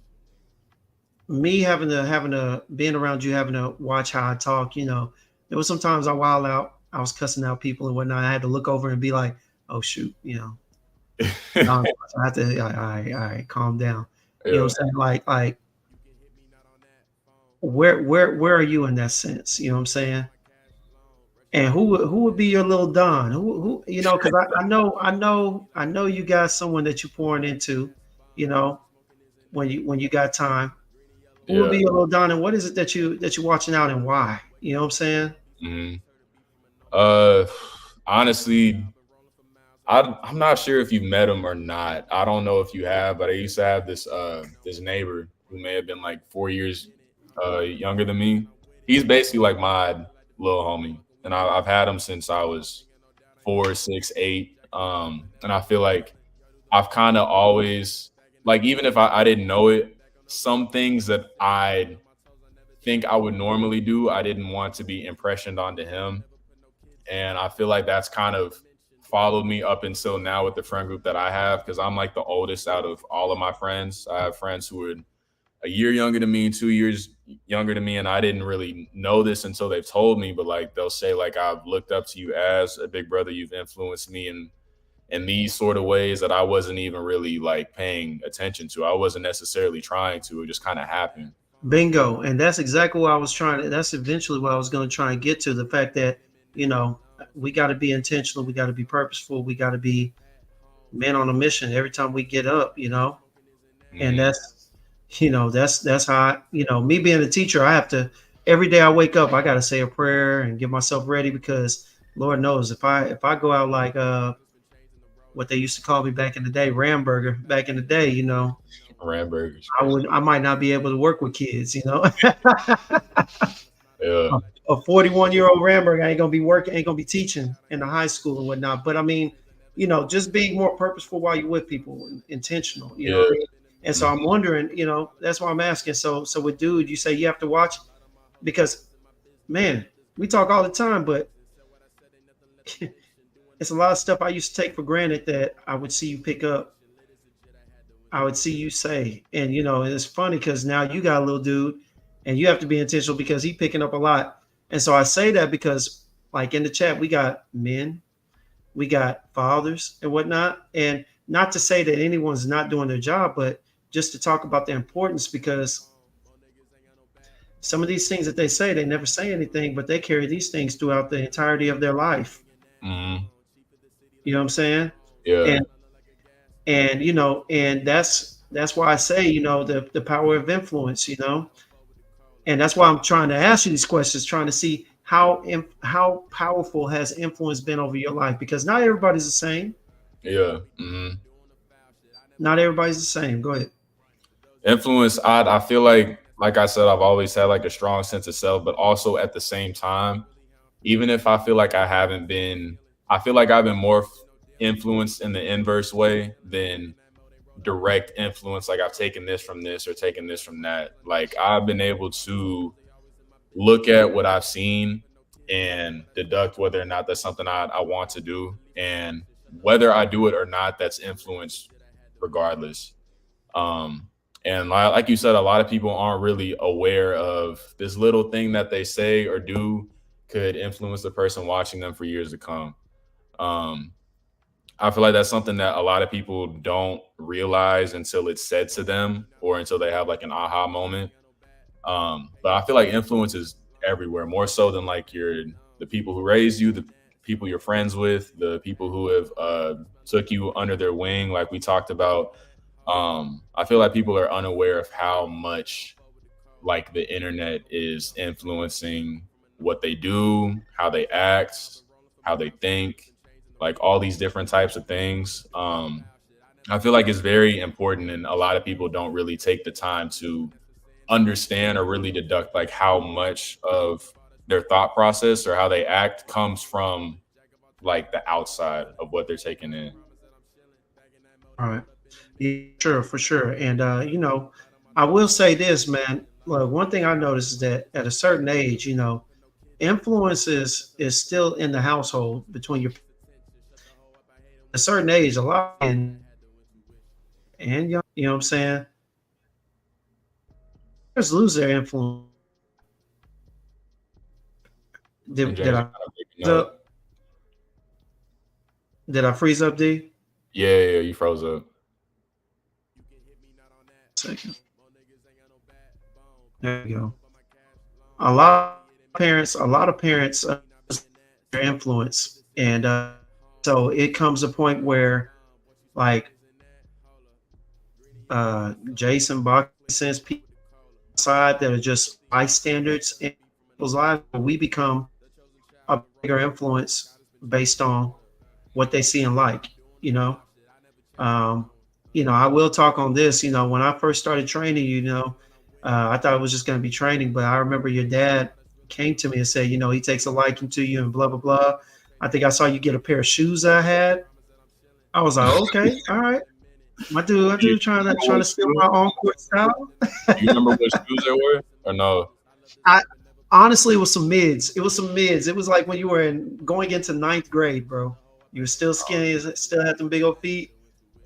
[SPEAKER 1] me having to being around you, having to watch how I talk, there was sometimes I wild out. I was cussing out people and whatnot. I had to look over and be like, oh shoot, I have to all right, calm down. You know
[SPEAKER 2] Yeah.
[SPEAKER 1] what I'm saying? Like where are you in that sense? You know what I'm saying? And who would be your little Don? Who because I know you got someone that you're pouring into, you know, when you got time. Who would
[SPEAKER 2] Yeah.
[SPEAKER 1] be your little Don, and what is it that you're watching out, and why? You know what I'm saying?
[SPEAKER 2] hmm Uh, honestly, I'm not sure if you've met him or not. I don't know if you have, but I used to have this neighbor who may have been like 4 years younger than me. He's basically like my little homie, and I've had him since I was 4, 6, 8. And I feel like I've kind of always like even if I didn't know it, some things that I think I would normally do, I didn't want to be impressioned onto him. And I feel like that's kind of followed me up until now with the friend group that I have because I'm like the oldest out of all of my friends. I have friends who are a year younger than me, 2 years younger than me, and I didn't really know this until they've told me. But like they'll say, like I've looked up to you as a big brother. You've influenced me in these sort of ways that I wasn't even really like paying attention to. I wasn't necessarily trying to. It just kind of happened.
[SPEAKER 1] Bingo. And that's exactly what I was trying to. That's eventually what I was going to try and get to, the fact that you know we got to be intentional. We got to be purposeful. We got to be men on a mission every time we get up. And
[SPEAKER 2] hmm
[SPEAKER 1] that's how me being a teacher, I have to every day I wake up, I got to say a prayer and get myself ready, because Lord knows if I go out like what they used to call me back in the day, Ramburger, back in the day,
[SPEAKER 2] Ramburger is
[SPEAKER 1] I
[SPEAKER 2] crazy.
[SPEAKER 1] would I might not be able to work with kids.
[SPEAKER 2] Yeah,
[SPEAKER 1] A 41-year-old Ramburger ain't gonna be working, ain't gonna be teaching in the high school and whatnot. But I mean, just being more purposeful while you're with people, intentional. You know
[SPEAKER 2] yeah.
[SPEAKER 1] what I mean? And so
[SPEAKER 2] Mhm.
[SPEAKER 1] I'm wondering, that's why I'm asking. So with dude, you say you have to watch because, man, we talk all the time, but it's a lot of stuff I used to take for granted that I would see you pick up, I would see you say. And it's funny because now you got a little dude and you have to be intentional because he picking up a lot. And so I say that because, like, in the chat, we got men, we got fathers and whatnot. And not to say that anyone's not doing their job, but just to talk about the importance, because some of these things that they say, they never say anything, but they carry these things throughout the entirety of their life.
[SPEAKER 2] Mhm.
[SPEAKER 1] You know what I'm saying?
[SPEAKER 2] Yeah,
[SPEAKER 1] And and that's why I say, the power of influence, and that's why I'm trying to ask you these questions, trying to see how powerful has influence been over your life, because not everybody's the same.
[SPEAKER 2] yeah.
[SPEAKER 1] Not everybody's the same. Go ahead.
[SPEAKER 2] Influence. I feel like I said, I've always had like a strong sense of self, but also at the same time, even if I feel like I haven't been, I feel like I've been more influenced in the inverse way than direct influence. Like I've taken this from this or taken this from that. Like I've been able to look at what I've seen and deduct whether or not that's something I want to do. And whether I do it or not, that's influence regardless. Um, and like you said, a lot of people aren't really aware of this little thing that they say or do could influence the person watching them for years to come. Um, I feel like that's something that a lot of people don't realize until it's said to them or until they have like an aha moment. But I feel like influence is everywhere, more so than like the people who raised you, the people you're friends with, the people who have took you under their wing, like we talked about. I feel like people are unaware of how much like the internet is influencing what they do, how they act, how they think, like all these different types of things. I feel like it's very important, and a lot of people don't really take the time to understand or really deduct like how much of their thought process or how they act comes from like the outside of what they're taking in.
[SPEAKER 1] All right. Yeah, sure, for sure. And I will say this, man. Look, one thing I noticed is that at a certain age, influence is still in the household between your a certain age, a lot and young, you know what I'm saying? Just lose their influence.
[SPEAKER 2] And
[SPEAKER 1] Did
[SPEAKER 2] James,
[SPEAKER 1] I
[SPEAKER 2] you're kind of
[SPEAKER 1] freeze
[SPEAKER 2] breaking up.
[SPEAKER 1] up? Did I freeze up, D?
[SPEAKER 2] Yeah, you froze up.
[SPEAKER 1] Second. There we go. A lot of parents their influence, and so it comes a point where like Jason Bach sends people outside that are just bystanders in people's lives. We become a bigger influence based on what they see and like. You know, um, I will talk on this. When I first started training, I thought it was just going to be training, but I remember your dad came to me and said, he takes a liking to you and blah blah blah. I think I saw you get a pair of shoes I had. I was like, okay, all right. My dude trying to steal my on court style.
[SPEAKER 2] Do you remember what shoes they were, or no?
[SPEAKER 1] I honestly, it was some mids. It was some mids. It was like when you were going into ninth grade, bro. You were still skinny, still had them big old feet,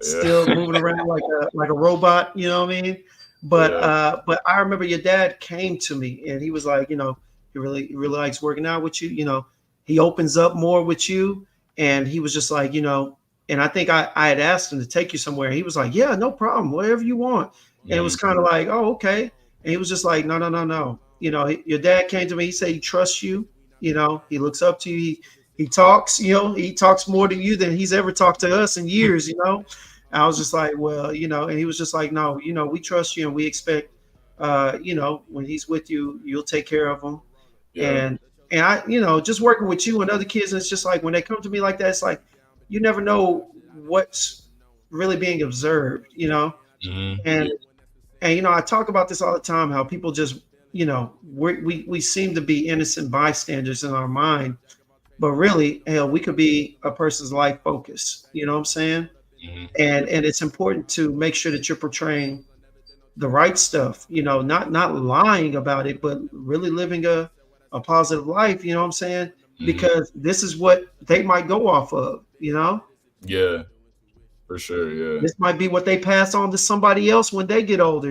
[SPEAKER 1] still
[SPEAKER 2] Yeah,
[SPEAKER 1] moving around like a robot. You know what I mean? But
[SPEAKER 2] yeah,
[SPEAKER 1] I remember your dad came to me and he was like, he really likes working out with you. He opens up more with you, and he was just like, and I think I had asked him to take you somewhere. He was like, yeah, no problem, whatever you want. And it was
[SPEAKER 2] mhm,
[SPEAKER 1] kind of like, oh, okay. And he was just like, no, no, no, no. Your dad came to me. He said he trusts you. He looks up to you. He talks. He talks more to you than he's ever talked to us in years. I was just like, well, and he was just like, no, we trust you and we expect, when he's with you, you'll take care of him.
[SPEAKER 2] yeah,
[SPEAKER 1] And I, just working with you and other kids, it's just like when they come to me like that, it's like you never know what's really being observed. And
[SPEAKER 2] yeah,
[SPEAKER 1] I talk about this all the time, how people just, we seem to be innocent bystanders in our mind, but really, hell, we could be a person's life focus. You know what I'm saying?
[SPEAKER 2] mhm,
[SPEAKER 1] And it's important to make sure that you're portraying the right stuff. Not lying about it, but really living a positive life. You know what I'm saying?
[SPEAKER 2] mhm,
[SPEAKER 1] Because this is what they might go off of.
[SPEAKER 2] yeah, for sure, yeah,
[SPEAKER 1] This might be what they pass on to somebody else when they get older,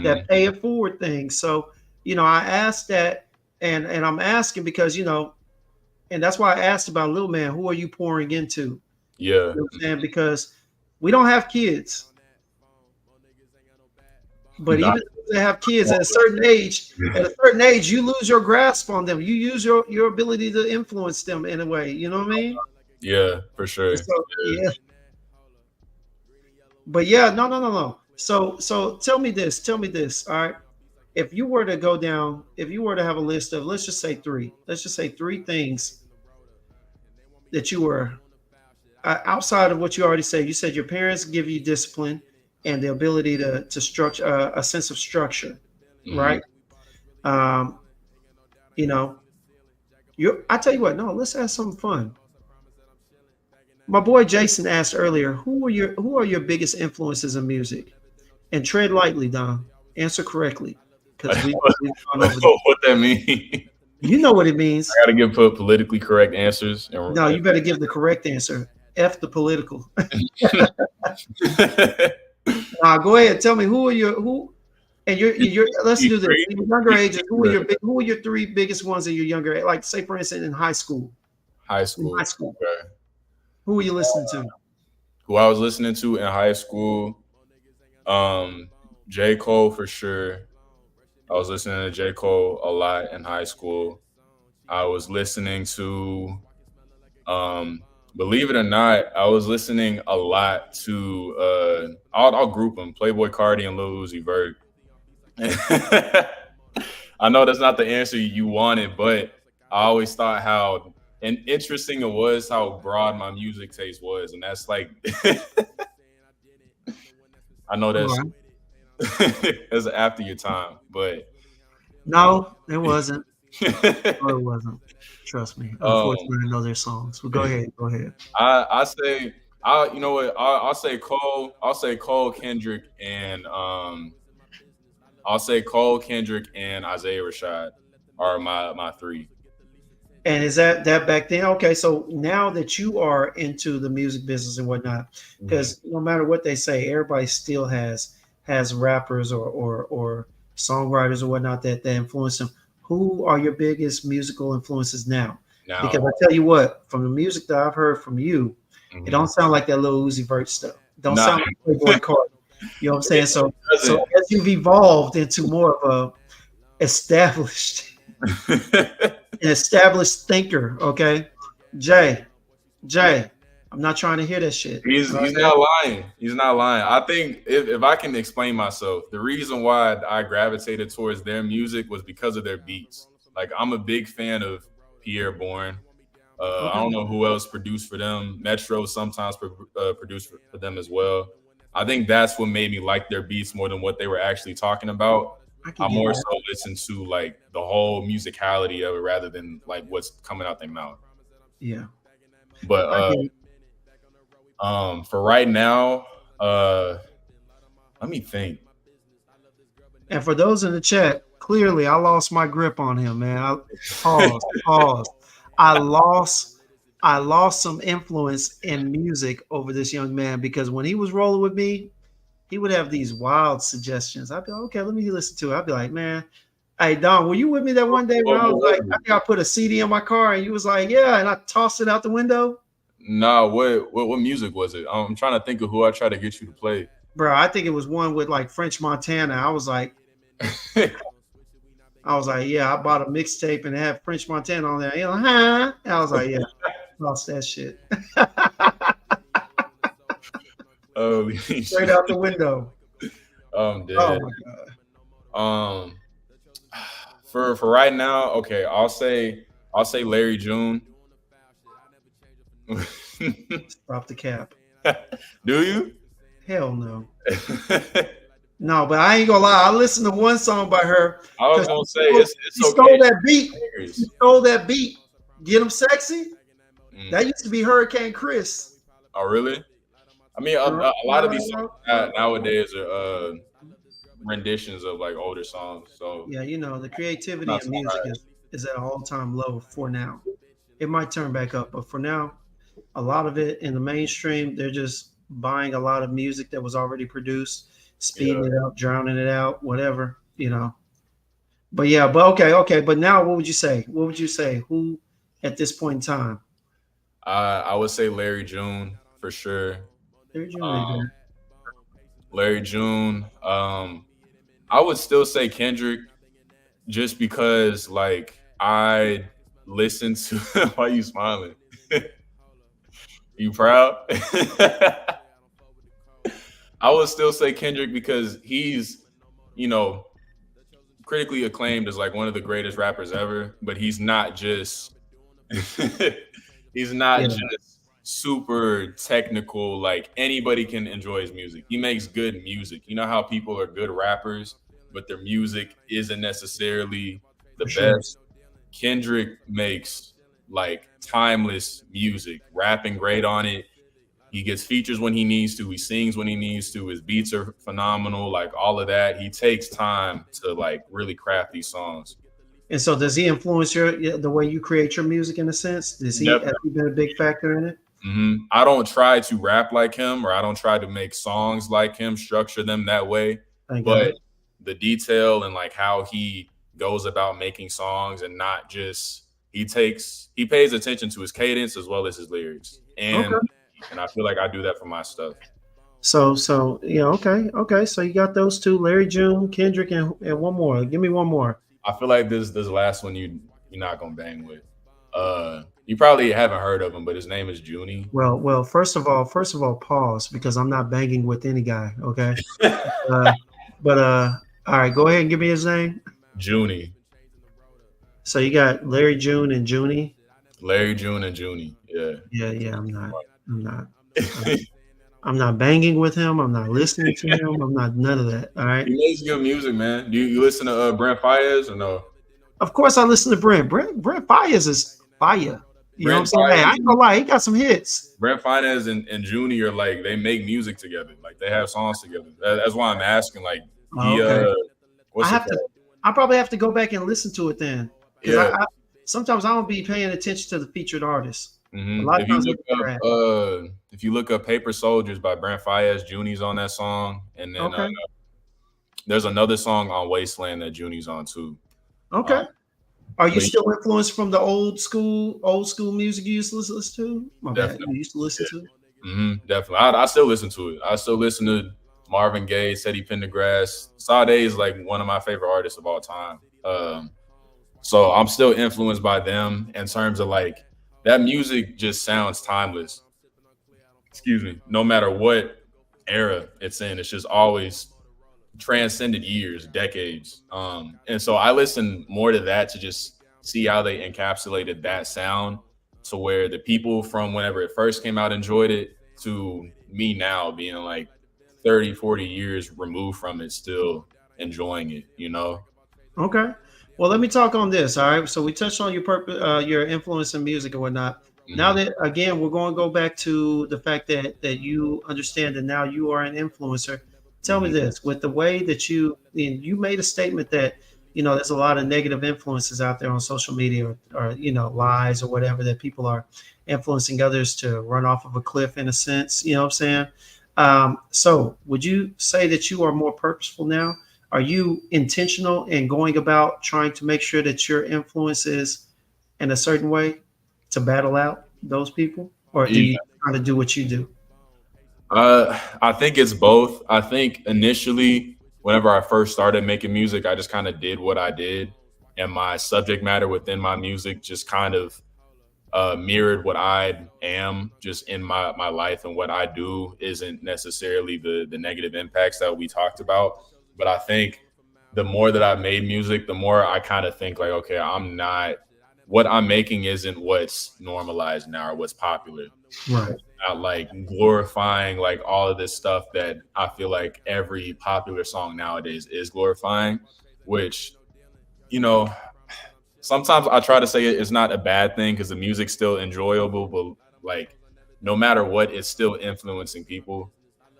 [SPEAKER 1] that
[SPEAKER 2] mhm,
[SPEAKER 1] pay it forward thing. So, I asked that, and I'm asking because, and that's why I asked about Little Man, who are you pouring into?
[SPEAKER 2] yeah,
[SPEAKER 1] You know what I'm saying? Because we don't have kids, but
[SPEAKER 2] not,
[SPEAKER 1] even if they have kids at a certain age, you lose your grasp on them. You use your ability to influence them in a way. You know what I mean?
[SPEAKER 2] yeah, for
[SPEAKER 1] And
[SPEAKER 2] sure,
[SPEAKER 1] so yeah, but yeah, no, no, no, no. So tell me this. Tell me this. All right. If you were to go down, if you were to have a list of, let's just say three. Let's just say three things that you were outside of what you already said. You said your parents give you discipline and the ability to structure a sense of structure,
[SPEAKER 2] mhm,
[SPEAKER 1] right? Um, you know, you. I tell you what. No, let's have some fun. My boy Jason asked earlier, who are your biggest influences in music? And tread lightly, Don. Answer correctly, because we've gone over this.
[SPEAKER 2] what that mean?
[SPEAKER 1] You know what it
[SPEAKER 2] I
[SPEAKER 1] means.
[SPEAKER 2] gotta give put politically correct answers,
[SPEAKER 1] No, you better give the correct answer. F the political. Go ahead. Tell me who and your let's do this.
[SPEAKER 2] Three,
[SPEAKER 1] In your younger ages, who are
[SPEAKER 2] yeah,
[SPEAKER 1] your three biggest ones in your younger age? Like say for instance in high school.
[SPEAKER 2] high
[SPEAKER 1] In high
[SPEAKER 2] school.
[SPEAKER 1] school.
[SPEAKER 2] Okay.
[SPEAKER 1] Who are you listening to?
[SPEAKER 2] Who I was listening to in high school, um, J. Cole for sure. I was listening to J. Cole a lot in high school. I was listening to, um, believe it or not, I was listening a lot to, I'll group them, Playboy Cardi and Lil Uzi Vert. I know that's not the answer you wanted, but I always thought how and interesting it was how broad my music taste was, and that's like, I know
[SPEAKER 1] All
[SPEAKER 2] that's
[SPEAKER 1] right.
[SPEAKER 2] that's after your time, but
[SPEAKER 1] No, it wasn't. No, it wasn't. Trust me.
[SPEAKER 2] um,
[SPEAKER 1] Unfortunately, I know their songs. But go ahead. Go ahead.
[SPEAKER 2] I say You know what? I'll say Cole. I'll say Cole, Kendrick, and I'll say Cole, Kendrick, and Isaiah Rashad are my three.
[SPEAKER 1] And is that back then? Okay, so now that you are into the music business and whatnot,
[SPEAKER 2] Mhm.
[SPEAKER 1] because no matter what they say, everybody still has rappers or songwriters or whatnot that influence them. Who are your biggest musical influences now? Because
[SPEAKER 2] Now,
[SPEAKER 1] I tell you what, from the music that I've heard from you, it don't
[SPEAKER 2] mhm.
[SPEAKER 1] sound like that little Uzi Vert stuff. Don't
[SPEAKER 2] Nah,
[SPEAKER 1] sound like Playboy Cardi. You know what I'm saying? So
[SPEAKER 2] it
[SPEAKER 1] as you've evolved into more of a established
[SPEAKER 2] doesn't.
[SPEAKER 1] an established thinker, okay? Jay, Jay, I'm not trying to hear that shit.
[SPEAKER 2] He's
[SPEAKER 1] Okay.
[SPEAKER 2] not lying. He's not lying. I think if I can explain myself, the reason why I gravitated towards their music was because of their beats. Like I'm a big fan of Pierre Bourne. I
[SPEAKER 1] Okay.
[SPEAKER 2] don't know who else produced for them. Metro sometimes produced for them as well. I think that's what made me like their beats more than what they were actually talking about.
[SPEAKER 1] I can
[SPEAKER 2] I
[SPEAKER 1] get
[SPEAKER 2] more
[SPEAKER 1] that.
[SPEAKER 2] so listen to like the whole musicality of it rather than like what's coming out their mouth.
[SPEAKER 1] Yeah.
[SPEAKER 2] But
[SPEAKER 1] I get it.
[SPEAKER 2] for right now, uh, let me think.
[SPEAKER 1] And for those in the chat, clearly I lost my grip on him, man. Pause. I lost I lost some influence in music over this young man because when he was rolling with me, he would have these wild suggestions. I'd be like, okay, let me listen to it. I'd be like, man, hey Don, were you with me that one day when I
[SPEAKER 2] What
[SPEAKER 1] was
[SPEAKER 2] was
[SPEAKER 1] like, I
[SPEAKER 2] it?
[SPEAKER 1] think I put a CD in my car and you was like, yeah, and I tossed it out the window?
[SPEAKER 2] Nah, what music was it? I'm trying to think of who I tried to get you to play.
[SPEAKER 1] Bro, I think it was one with like French Montana. I was like, yeah, I bought a mixtape and it had French Montana on there. You know, huh? And I was like, yeah, lost that shit.
[SPEAKER 2] Holy
[SPEAKER 1] Straight
[SPEAKER 2] shit.
[SPEAKER 1] out the window.
[SPEAKER 2] I'm
[SPEAKER 1] Oh
[SPEAKER 2] dead.
[SPEAKER 1] my god.
[SPEAKER 2] Um, for right now, okay, I'll say Larry June.
[SPEAKER 1] Stop the cap.
[SPEAKER 2] Do you?
[SPEAKER 1] Hell no. No, but I ain't gonna lie. I listened to one song by her
[SPEAKER 2] I was
[SPEAKER 1] because
[SPEAKER 2] gonna say
[SPEAKER 1] she
[SPEAKER 2] it's
[SPEAKER 1] stole
[SPEAKER 2] okay.
[SPEAKER 1] that beat. She
[SPEAKER 2] She
[SPEAKER 1] stole that beat. Get him sexy.
[SPEAKER 2] mm.
[SPEAKER 1] That used to be Hurricane Chris.
[SPEAKER 2] Oh, really? I mean,
[SPEAKER 1] You know
[SPEAKER 2] a
[SPEAKER 1] what
[SPEAKER 2] lot
[SPEAKER 1] I'm
[SPEAKER 2] of
[SPEAKER 1] talking
[SPEAKER 2] these songs
[SPEAKER 1] about? No.
[SPEAKER 2] nowadays are renditions of like older songs, so
[SPEAKER 1] Yeah, the creativity
[SPEAKER 2] not
[SPEAKER 1] in
[SPEAKER 2] so
[SPEAKER 1] music
[SPEAKER 2] hard.
[SPEAKER 1] is at an all-time low for now. It might turn back up, but for now, a lot of it in the mainstream, they're just buying a lot of music that was already produced, speeding
[SPEAKER 2] Yeah,
[SPEAKER 1] it up, drowning it out, whatever. But yeah, but okay. But now what would you say? What would you say? Who at this point in time?
[SPEAKER 2] I would say Larry June for sure.
[SPEAKER 1] Larry June ain't
[SPEAKER 2] Um,
[SPEAKER 1] bad.
[SPEAKER 2] Larry June. I would still say Kendrick just because like I listen to. Why are you smiling? You proud? I would still say Kendrick because he's, you know, critically acclaimed as like one of the greatest rappers ever, but he's not just he's not
[SPEAKER 1] Yeah,
[SPEAKER 2] just super technical, like anybody can enjoy his music. He makes good music. You know how people are good rappers, but their music isn't necessarily the
[SPEAKER 1] for sure.
[SPEAKER 2] best. Kendrick makes like timeless music, rapping great on it. He gets features when he needs to. He sings when he needs to. His beats are phenomenal. Like all of that. He takes time to like really craft these songs.
[SPEAKER 1] And so, does he influence the way you create your music in a sense? Has he been a big factor in it?
[SPEAKER 2] I don't try to rap like him or I don't try to make songs like him, structure them that way.
[SPEAKER 1] Thank
[SPEAKER 2] But
[SPEAKER 1] God.
[SPEAKER 2] the detail and like how he goes about making songs and not just he pays attention to his cadence as well as his lyrics.
[SPEAKER 1] Okay.
[SPEAKER 2] And I feel like I do that for my stuff.
[SPEAKER 1] So yeah. Okay. So you got those two: Larry June, Kendrick, and one more. Give me one more.
[SPEAKER 2] I feel like this last one you're not gonna bang with. You probably haven't heard of him, but his name is Junie.
[SPEAKER 1] Well. First of all, pause because I'm not banging with any guy. Okay. Uh, but all right. Go ahead and give me his name.
[SPEAKER 2] Junie.
[SPEAKER 1] So you got Larry June and Junie.
[SPEAKER 2] Larry June and Junie. Yeah.
[SPEAKER 1] Yeah. I'm not. I'm not. I'm not banging with him. I'm not listening to him. I'm not none of that. All right.
[SPEAKER 2] He makes good music, man. Do you listen to Brent Fayez or no?
[SPEAKER 1] Of course, I listen to Brent. Brent Fires is fire. You know what I'm
[SPEAKER 2] Brent
[SPEAKER 1] saying? Hey, I
[SPEAKER 2] Fayez,
[SPEAKER 1] ain't gonna lie, he got some hits.
[SPEAKER 2] Brent Fayez and Junie are like they make music together. Like they have songs together. That's why I'm asking. Like
[SPEAKER 1] Oh,
[SPEAKER 2] he
[SPEAKER 1] okay. I
[SPEAKER 2] what's it
[SPEAKER 1] have to.
[SPEAKER 2] called?
[SPEAKER 1] I probably have to go back and listen to it then, because
[SPEAKER 2] Yeah.
[SPEAKER 1] I sometimes I don't be paying attention to the featured artists. A lot of
[SPEAKER 2] If you
[SPEAKER 1] times I
[SPEAKER 2] look
[SPEAKER 1] be
[SPEAKER 2] up
[SPEAKER 1] trash.
[SPEAKER 2] Paper Soldiers by Brent Fayez, Junie's on that song, and then
[SPEAKER 1] Okay.
[SPEAKER 2] there's another song on Wasteland that Junie's on too.
[SPEAKER 1] Okay.
[SPEAKER 2] Um,
[SPEAKER 1] Are you
[SPEAKER 2] but
[SPEAKER 1] still influenced from the old school music you used to listen to? My bad. You
[SPEAKER 2] definitely,
[SPEAKER 1] used to listen to?
[SPEAKER 2] definitely. I still listen to it. I still listen to Marvin Gaye, Teddy Pendergrass. Sade is like one of my favorite artists of all time. So I'm still influenced by them in terms of like that music just sounds timeless. Excuse me. No matter what era it's in, it's just always transcended years, decades. And so I listen more to that to just see how they encapsulated that sound to where the people from whenever it first came out enjoyed it to me now being like 30, 40 years removed from it, still enjoying it, you know?
[SPEAKER 1] Okay. Well, let me talk on this. All right. So we touched on your purpose, your influence in music and whatnot. Now
[SPEAKER 2] Hmm.
[SPEAKER 1] that again, we're going to go back to the fact that you understand that now you are an influencer. Tell me
[SPEAKER 2] Hmm.
[SPEAKER 1] this: with the way that you made a statement that there's a lot of negative influences out there on social media, or lies or whatever, that people are influencing others to run off of a cliff in a sense. You know what I'm saying? So would you say that you are more purposeful now? Are you intentional in going about trying to make sure that your influence is in a certain way to battle out those people, or do you kind of do what you do?
[SPEAKER 2] I think it's both. I think initially, whenever I first started making music, I just kind of did what I did, and my subject matter within my music just kind of mirrored what I am just in my life, and what I do isn't necessarily the negative impacts that we talked about. But I think the more that I've made music, the more I kind of think like, okay, I'm not what I'm making isn't what's normalized now or what's popular.
[SPEAKER 1] Right.
[SPEAKER 2] Not like glorifying like all of this stuff that I feel like every popular song nowadays is glorifying, which you know sometimes I try to say it's not a bad thing because the music's still enjoyable, but like no matter what, it's still influencing people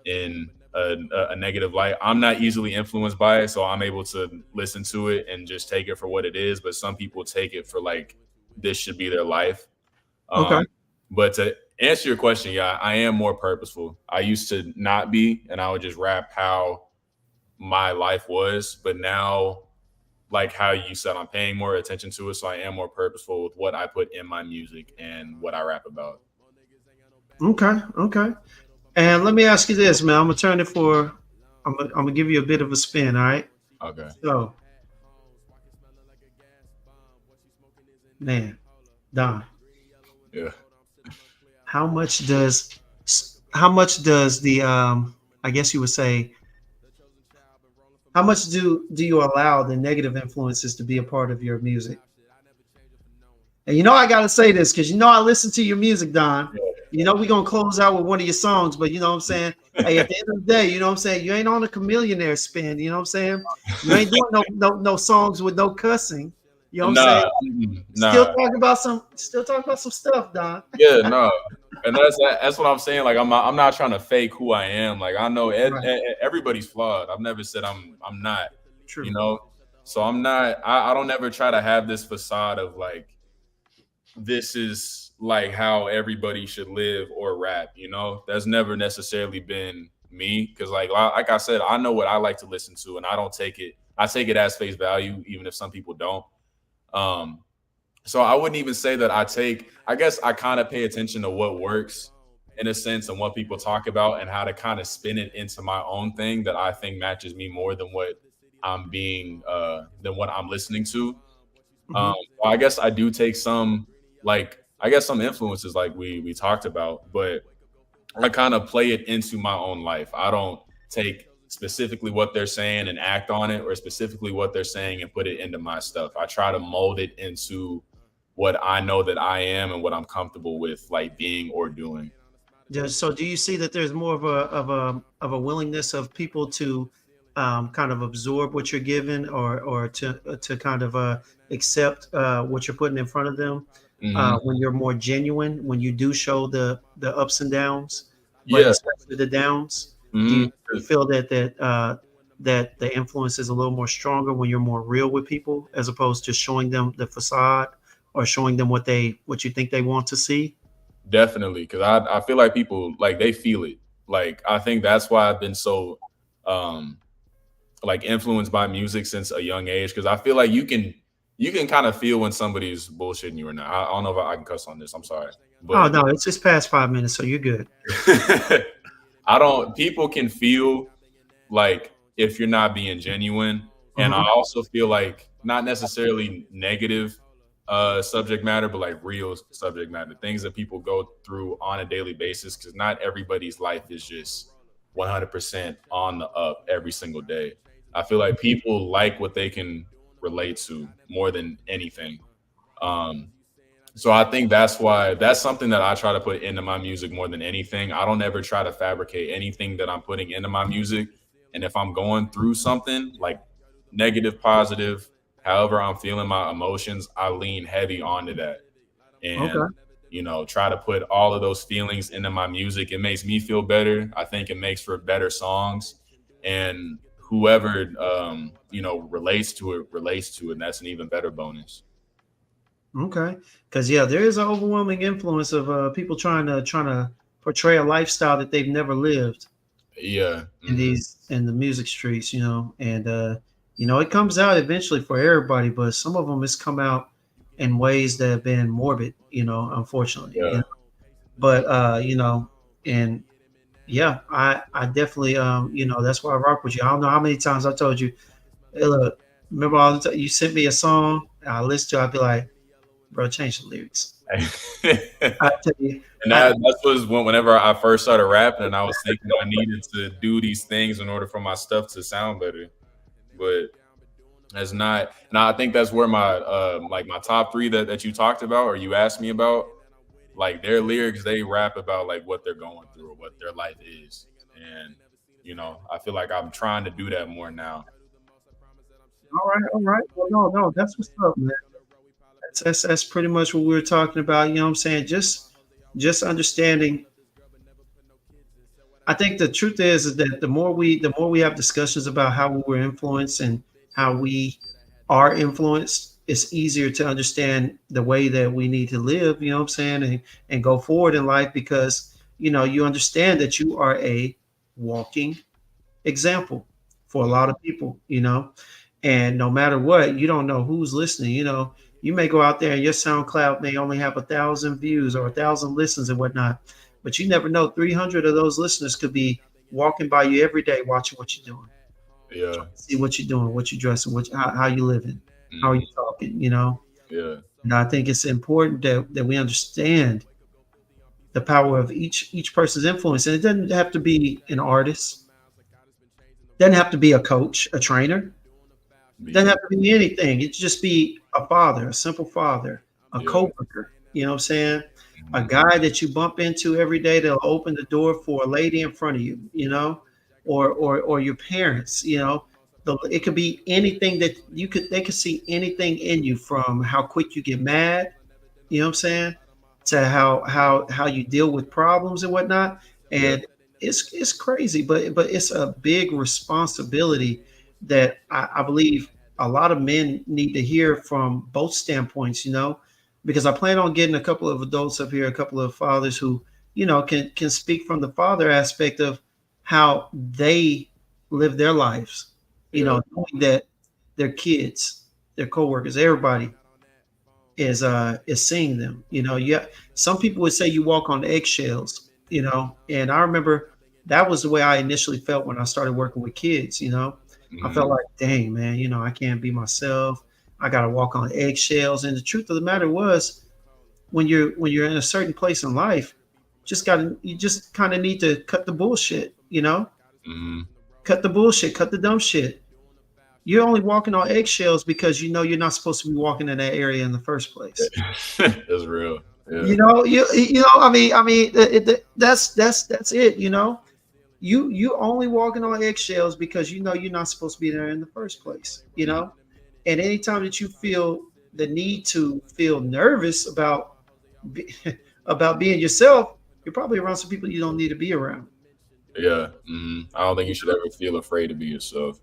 [SPEAKER 2] in a negative light. I'm not easily influenced by it, so I'm able to listen to it and just take it for what it is. But some people take it for like this should be their life.
[SPEAKER 1] Okay.
[SPEAKER 2] Um, but to answer your question, yeah, I am more purposeful. I used to not be, and I would just rap how my life was, but now like how you said, I'm paying more attention to it, so I am more purposeful with what I put in my music and what I rap about.
[SPEAKER 1] Okay. Okay. And let me ask you this, man. I'm gonna turn it for. I'm gonna give you a bit of a spin. All right.
[SPEAKER 2] Okay.
[SPEAKER 1] So, man, Don,
[SPEAKER 2] Yeah.
[SPEAKER 1] how much does the I guess you would say, how much do you allow the negative influences to be a part of your music? And I gotta say this because I listen to your music, Don. We're gonna close out with one of your songs, but you know what I'm saying? Hey, at the end of the day, you know what I'm saying? You ain't on a chameleonaire spin, you know what I'm saying? You ain't doing no songs with no cussing. You know what I'm saying?
[SPEAKER 2] Nah, nah.
[SPEAKER 1] Still talking about some stuff, Don.
[SPEAKER 2] Yeah, no. And that's what I'm saying. Like I'm not trying to fake who I am. Like I know
[SPEAKER 1] Right.
[SPEAKER 2] everybody's flawed. I've never said I'm not. You
[SPEAKER 1] True.
[SPEAKER 2] know. So I'm not. I don't ever try to have this facade of like this is like how everybody should live or rap. That's never necessarily been me because like I said, I know what I like to listen to, and I don't take it. I take it as face value, even if some people don't. Um, so I wouldn't even say that I guess I kind of pay attention to what works in a sense and what people talk about and how to kind of spin it into my own thing that I think matches me more than what I'm listening to.
[SPEAKER 1] Hmm.
[SPEAKER 2] I guess I do take some I guess some influences like we talked about, but I kind of play it into my own life. I don't take specifically what they're saying and act on it, or specifically what they're saying and put it into my stuff. I try to mold it into what I know that I am and what I'm comfortable with, like being or doing.
[SPEAKER 1] So do you see that there's more of a willingness of people to kind of absorb what you're given, or to kind of accept what you're putting in front of them?
[SPEAKER 2] Hmm.
[SPEAKER 1] when you're more genuine, when you do show the ups and downs, but
[SPEAKER 2] Yeah.
[SPEAKER 1] especially the downs? Do
[SPEAKER 2] Hmm.
[SPEAKER 1] you feel that the influence is a little more stronger when you're more real with people as opposed to showing them the facade or showing them what you think they want to see?
[SPEAKER 2] Definitely, because I feel like people like they feel it. Like I think that's why I've been so um like influenced by music since a young age because I feel like you can kind of feel when somebody's bullshitting you or not. I don't know if I can cuss on this. I'm sorry,
[SPEAKER 1] Oh
[SPEAKER 2] but
[SPEAKER 1] no, it's just past 5 minutes, so you're good.
[SPEAKER 2] I don't. People can feel like if you're not being genuine, and I
[SPEAKER 1] Hmm.
[SPEAKER 2] also feel like not necessarily negative subject matter, but like real subject matter, things that people go through on a daily basis. Because not everybody's life is just 100% on the up every single day. I feel like people like what they can relate to more than anything. Um, so I think that's why that's something that I try to put into my music more than anything. I don't ever try to fabricate anything that I'm putting into my music. And if I'm going through something like negative, positive, however I'm feeling my emotions, I lean heavy onto that and
[SPEAKER 1] Okay.
[SPEAKER 2] try to put all of those feelings into my music. It makes me feel better. I think it makes for better songs. And whoever relates to it, and that's an even better bonus.
[SPEAKER 1] Okay. Because yeah, there is an overwhelming influence of people trying to portray a lifestyle that they've never lived
[SPEAKER 2] Yeah.
[SPEAKER 1] in
[SPEAKER 2] Hmm.
[SPEAKER 1] these in the music streets, and it comes out eventually for everybody, but some of them has come out in ways that have been morbid, unfortunately.
[SPEAKER 2] Yeah.
[SPEAKER 1] But and yeah, I definitely that's why I rock with you. I don't know how many times I told you, hey, look, remember all the time you sent me a song, I listen to it, I'd be like, bro, change the lyrics.
[SPEAKER 2] and
[SPEAKER 1] I tell you,
[SPEAKER 2] that was whenever I first started rapping, and I was thinking I needed to do these things in order for my stuff to sound better. But that's not, and I think that's where my like my top three that you talked about or you asked me about, like their lyrics, they rap about like what they're going through or what their life is, and I feel like I'm trying to do that more now.
[SPEAKER 1] all right, all right. Well, no, that's what's up, man. That's pretty much what we were talking about. You know what I'm saying? Just understanding. I think the truth is that the more we have discussions about how we were influenced and how we are influenced, it's easier to understand the way that we need to live. You know what I'm saying? And go forward in life because you understand that you are a walking example for a lot of people. And no matter what, you don't know who's listening. You may go out there and your SoundCloud may only have 1,000 views or 1,000 listens and whatnot, but you never know. 300 of those listeners could be walking by you every day, watching what you're doing,
[SPEAKER 2] Yeah.
[SPEAKER 1] see what you're doing, what you're dressing, how you living, how you
[SPEAKER 2] Hmm.
[SPEAKER 1] talking.
[SPEAKER 2] Yeah.
[SPEAKER 1] And I think it's important that we understand the power of each person's influence, and it doesn't have to be an artist, doesn't have to be a coach, a trainer. Doesn't
[SPEAKER 2] Be
[SPEAKER 1] have to be anything. It just be a father, a simple father, a
[SPEAKER 2] Yeah.
[SPEAKER 1] coworker. You know what I'm saying? A
[SPEAKER 2] Hmm.
[SPEAKER 1] guy that you bump into every day that'll open the door for a lady in front of you. Or your parents. It could be anything that you could. They could see anything in you from how quick you get mad. You know what I'm saying? To how you deal with problems and whatnot.
[SPEAKER 2] Yeah.
[SPEAKER 1] And it's crazy, but it's a big responsibility that I believe a lot of men need to hear from both standpoints. Because I plan on getting a couple of adults up here, a couple of fathers who can speak from the father aspect of how they live their lives.
[SPEAKER 2] Yeah.
[SPEAKER 1] Knowing that their kids, their coworkers, everybody is seeing them. Yeah, some people would say you walk on eggshells. And I remember that was the way I initially felt when I started working with kids. I felt
[SPEAKER 2] Hmm.
[SPEAKER 1] like, dang man, I can't be myself. I got to walk on eggshells. And the truth of the matter was, when you're in a certain place in life, you just kind of need to cut the bullshit.
[SPEAKER 2] Hmm.
[SPEAKER 1] Cut the bullshit, cut the dumb shit. You're only walking on eggshells because you're not supposed to be walking in that area in the first place.
[SPEAKER 2] That's real. Yeah.
[SPEAKER 1] That's it. You only walking on eggshells because you're not supposed to be there in the first place.
[SPEAKER 2] Mhm.
[SPEAKER 1] And anytime that you feel the need to feel nervous about be, about being yourself, you're probably around some people you don't need to be around.
[SPEAKER 2] Yeah. I don't think you should ever feel afraid to be yourself.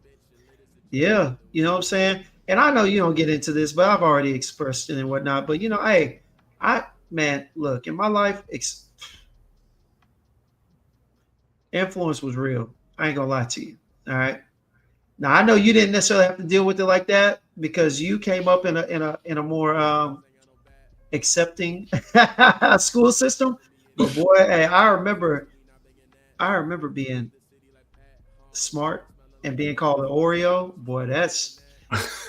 [SPEAKER 1] Yeah, you know what I'm saying? And I know you don't get into this, but I've already expressed it and whatnot. But hey, I man, look, in my life, influence was real. I ain't gonna lie to you. All right. Now I know you didn't necessarily have to deal with it like that because you came up in a more accepting school system. But boy, hey, I remember being smart and being called an Oreo. Boy, that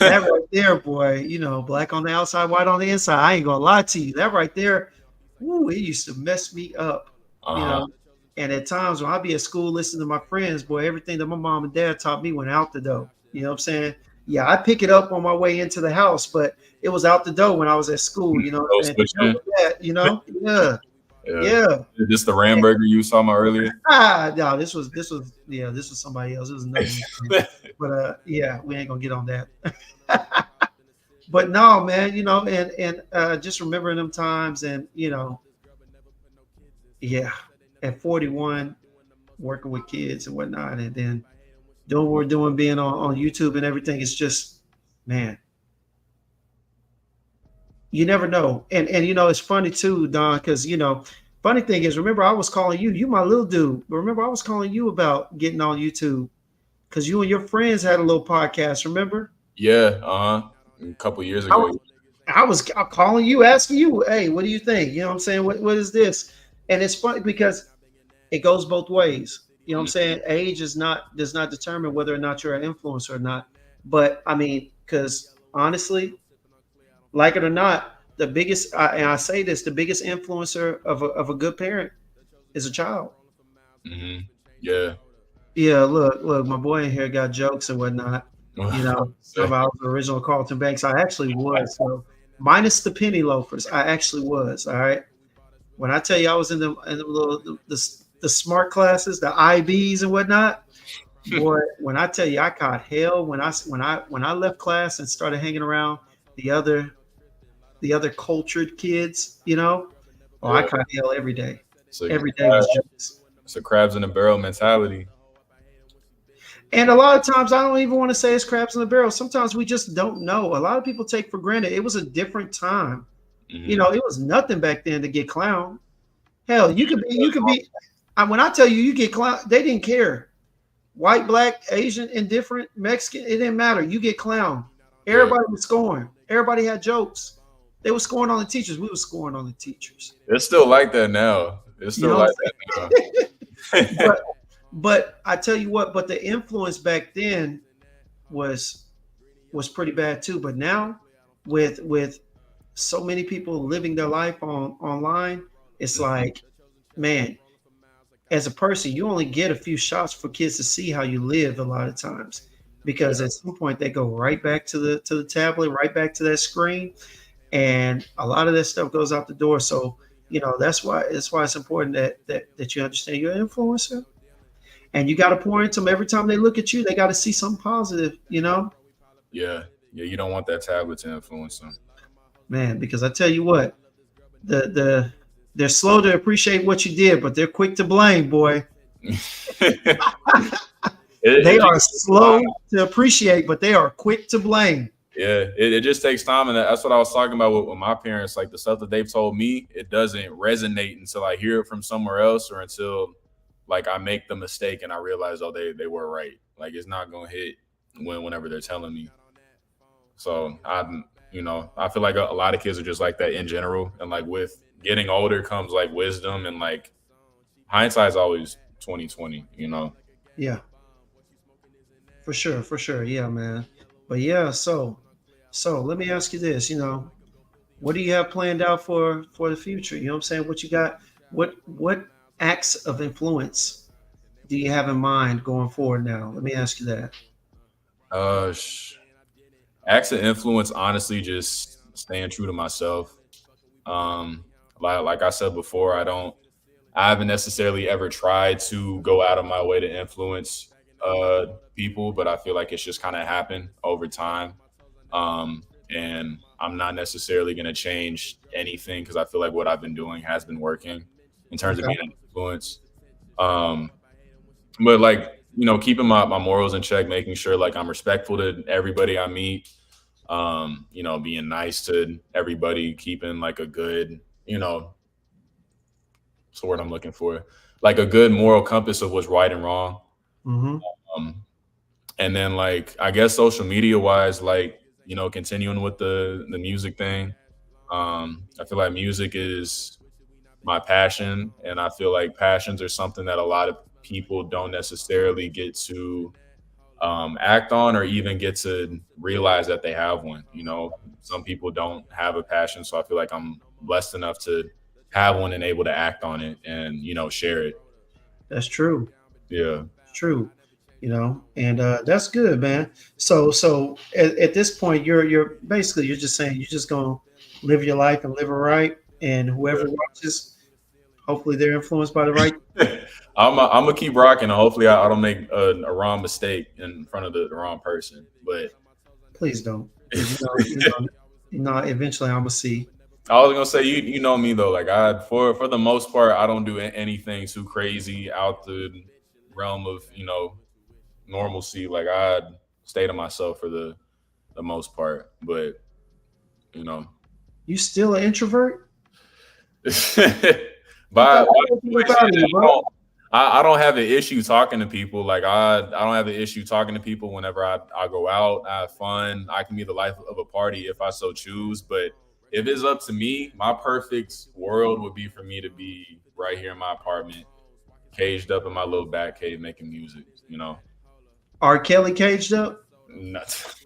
[SPEAKER 1] right there, boy. Black on the outside, white on the inside. I ain't gonna lie to you. That right there, woo, it used to mess me up. You
[SPEAKER 2] Uh-huh.
[SPEAKER 1] know, and at times when I be at school listening to my friends, boy, everything that my mom and dad taught me went out the door. You know what I'm saying? Yeah, I pick it up on my way into the house, but it was out the door when I was at school. You know what
[SPEAKER 2] No
[SPEAKER 1] I'm saying? To hell
[SPEAKER 2] switching.
[SPEAKER 1] with that, yeah,
[SPEAKER 2] Yeah.
[SPEAKER 1] yeah.
[SPEAKER 2] Just the Ramburger you saw my earlier.
[SPEAKER 1] No, this was somebody else. This was another nickname. But yeah, we ain't gonna get on that. But no, man, and just remembering them times, and yeah, at 41, working with kids and whatnot, and then doing what we're doing, being on YouTube and everything. It's just, man, you never know. And it's funny too, Don, because funny thing is, remember I was calling you my little dude. But remember I was calling you about getting on YouTube because you and your friends had a little podcast. Remember?
[SPEAKER 2] Yeah. A couple years
[SPEAKER 1] I
[SPEAKER 2] ago.
[SPEAKER 1] was calling you, asking you, hey, what do you think? You know what I'm saying? What is this? And it's funny because it goes both ways. You know what I'm
[SPEAKER 2] Mhm.
[SPEAKER 1] saying? Age does not determine whether or not you're an influencer or not. But I mean, because honestly, like it or not, and I say this, the biggest influencer of a good parent is a child.
[SPEAKER 2] Yeah.
[SPEAKER 1] Yeah, look, my boy in here got jokes and whatnot. Talking about the original Carlton Banks. I actually was. So minus the penny loafers, I actually was. All right. When I tell you I was in the little the smart classes, the IBs and whatnot, boy. When I tell you I caught hell when I left class and started hanging around the other the other cultured kids, oh, I
[SPEAKER 2] Yeah.
[SPEAKER 1] caught hell every day.
[SPEAKER 2] It's a
[SPEAKER 1] Every day was jokes.
[SPEAKER 2] it's a crabs in a barrel mentality.
[SPEAKER 1] And a lot of times, I don't even want to say it's crabs in the barrel. Sometimes we just don't know. A lot of people take for granted. It was a different time.
[SPEAKER 2] Hmm
[SPEAKER 1] It was nothing back then to get clown. Hell, you could be. When I tell you, you get clown, they didn't care. White, black, Asian, indifferent, Mexican, it didn't matter. You get clown.
[SPEAKER 2] Yeah.
[SPEAKER 1] Everybody was scoring. Everybody had jokes. They were scoring on the teachers. We were scoring on the teachers.
[SPEAKER 2] It's still like that now. It's
[SPEAKER 1] You
[SPEAKER 2] still
[SPEAKER 1] know what
[SPEAKER 2] like
[SPEAKER 1] I'm
[SPEAKER 2] that
[SPEAKER 1] saying?
[SPEAKER 2] now.
[SPEAKER 1] But I tell you what. But the influence back then was was pretty bad too. But now, with so many people living their life online, it's like, man, as a person, you only get a few shots for kids to see how you live a lot of times,
[SPEAKER 2] Yeah.
[SPEAKER 1] because at some point they go right back to the tablet, right back to that screen, and a lot of that stuff goes out the door. So that's why it's important that you understand you're an influencer, and you got to pour into them every time they look at you. They got to see something positive,
[SPEAKER 2] Yeah. Yeah. You don't want that tablet to influence them.
[SPEAKER 1] man. Because I tell you what, the they're slow to appreciate what you did, but they're quick to blame, boy.
[SPEAKER 2] it,
[SPEAKER 1] They
[SPEAKER 2] it just
[SPEAKER 1] are slow to appreciate, but they are quick to blame.
[SPEAKER 2] Yeah, it just takes time, and that's what I was talking about with my parents. Like the stuff that they've told me, it doesn't resonate until I hear it from somewhere else, or until like I make the mistake and I realize, oh, they were right. Like it's not gonna hit whenever they're telling me. So I feel like a lot of kids are just like that in general, and like with getting older comes like wisdom, and like hindsight is always 2020.
[SPEAKER 1] Yeah, for sure. Yeah, man. But yeah, so let me ask you this. What do you have planned out for the future? You know what I'm saying? What you got? What acts of influence do you have in mind going forward now? Let me ask you that.
[SPEAKER 2] Uh, sh- Acts of influence, honestly, just staying true to myself. Um, like I said before, I haven't necessarily ever tried to go out of my way to influence people, but I feel like it's just kind of happened over time. Um, and I'm not necessarily going to change anything because I feel like what I've been doing has been working in terms of
[SPEAKER 1] Okay.
[SPEAKER 2] being an influence. Um, but like, keeping my morals in check, making sure like I'm respectful to everybody I meet, being nice to everybody, keeping like a good, what's the word I'm looking for? Like a good moral compass of what's right and wrong.
[SPEAKER 1] Mm-hmm.
[SPEAKER 2] Um, and then like I guess social media wise, like, continuing with the music thing. I feel like music is my passion, and I feel like passions are something that a lot of people don't necessarily get to act on or even get to realize that they have one. Some people don't have a passion, so I feel like I'm blessed enough to have one and able to act on it and share it.
[SPEAKER 1] That's true.
[SPEAKER 2] Yeah.
[SPEAKER 1] It's true. And that's good, man. So at this point, you're basically you're just saying you're just gonna live your life and live it right, and whoever watches, hopefully they're influenced by the right.
[SPEAKER 2] I'm gonna keep rocking. And hopefully, I don't make a wrong mistake in front of the wrong person. But
[SPEAKER 1] Please don't, because eventually I'm gonna see.
[SPEAKER 2] I was gonna say, you know me though. Like for the most part, I don't do anything too crazy out the realm of normalcy. Like I stay to myself for the most part. But you know,
[SPEAKER 1] You still an introvert?
[SPEAKER 2] by
[SPEAKER 1] Without me, bro.
[SPEAKER 2] I don't have an issue talking to people. Like I don't have an issue talking to people whenever I go out, I have fun. I can be the life of a party if I so choose. But if it's up to me, my perfect world would be for me to be right here in my apartment, caged up in my little bat cave making music,
[SPEAKER 1] R. Kelly caged up?
[SPEAKER 2] Nuts.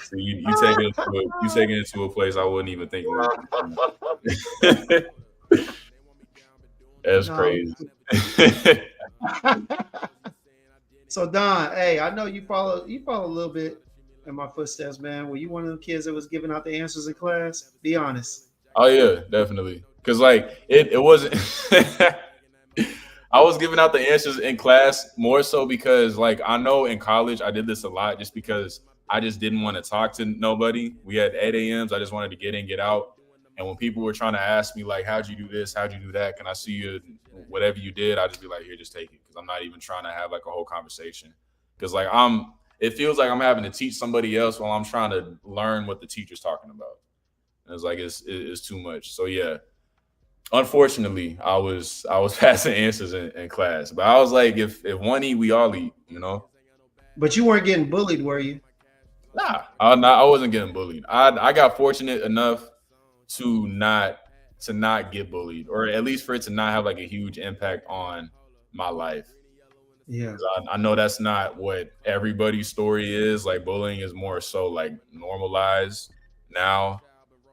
[SPEAKER 2] So you take it into a place I wouldn't even think of. That's crazy.
[SPEAKER 1] So Don, hey, I know you follow a little bit in my footsteps, man. Were you one of them kids that was giving out the answers in class? Be honest.
[SPEAKER 2] Oh yeah, definitely. Cause like it wasn't I was giving out the answers in class more so because like I know in college I did this a lot just because I just didn't want to talk to nobody. We had 8 a.m.s. I just wanted to get in, get out. And when people were trying to ask me like, how'd you do this? How'd you do that? Can I see you? Whatever you did, I just be like, here, just take it. Cause I'm not even trying to have like a whole conversation. Cause like it feels like I'm having to teach somebody else while I'm trying to learn what the teacher's talking about. And it's like, it's too much. So yeah, unfortunately, I was passing answers in class, but I was like, if one eat, we all eat,
[SPEAKER 1] But you weren't getting bullied, were you?
[SPEAKER 2] Nah, I wasn't getting bullied. I got fortunate enough to not get bullied, or at least for it to not have like a huge impact on my life.
[SPEAKER 1] Yeah.
[SPEAKER 2] I know that's not what everybody's story is. Like bullying is more so like normalized now.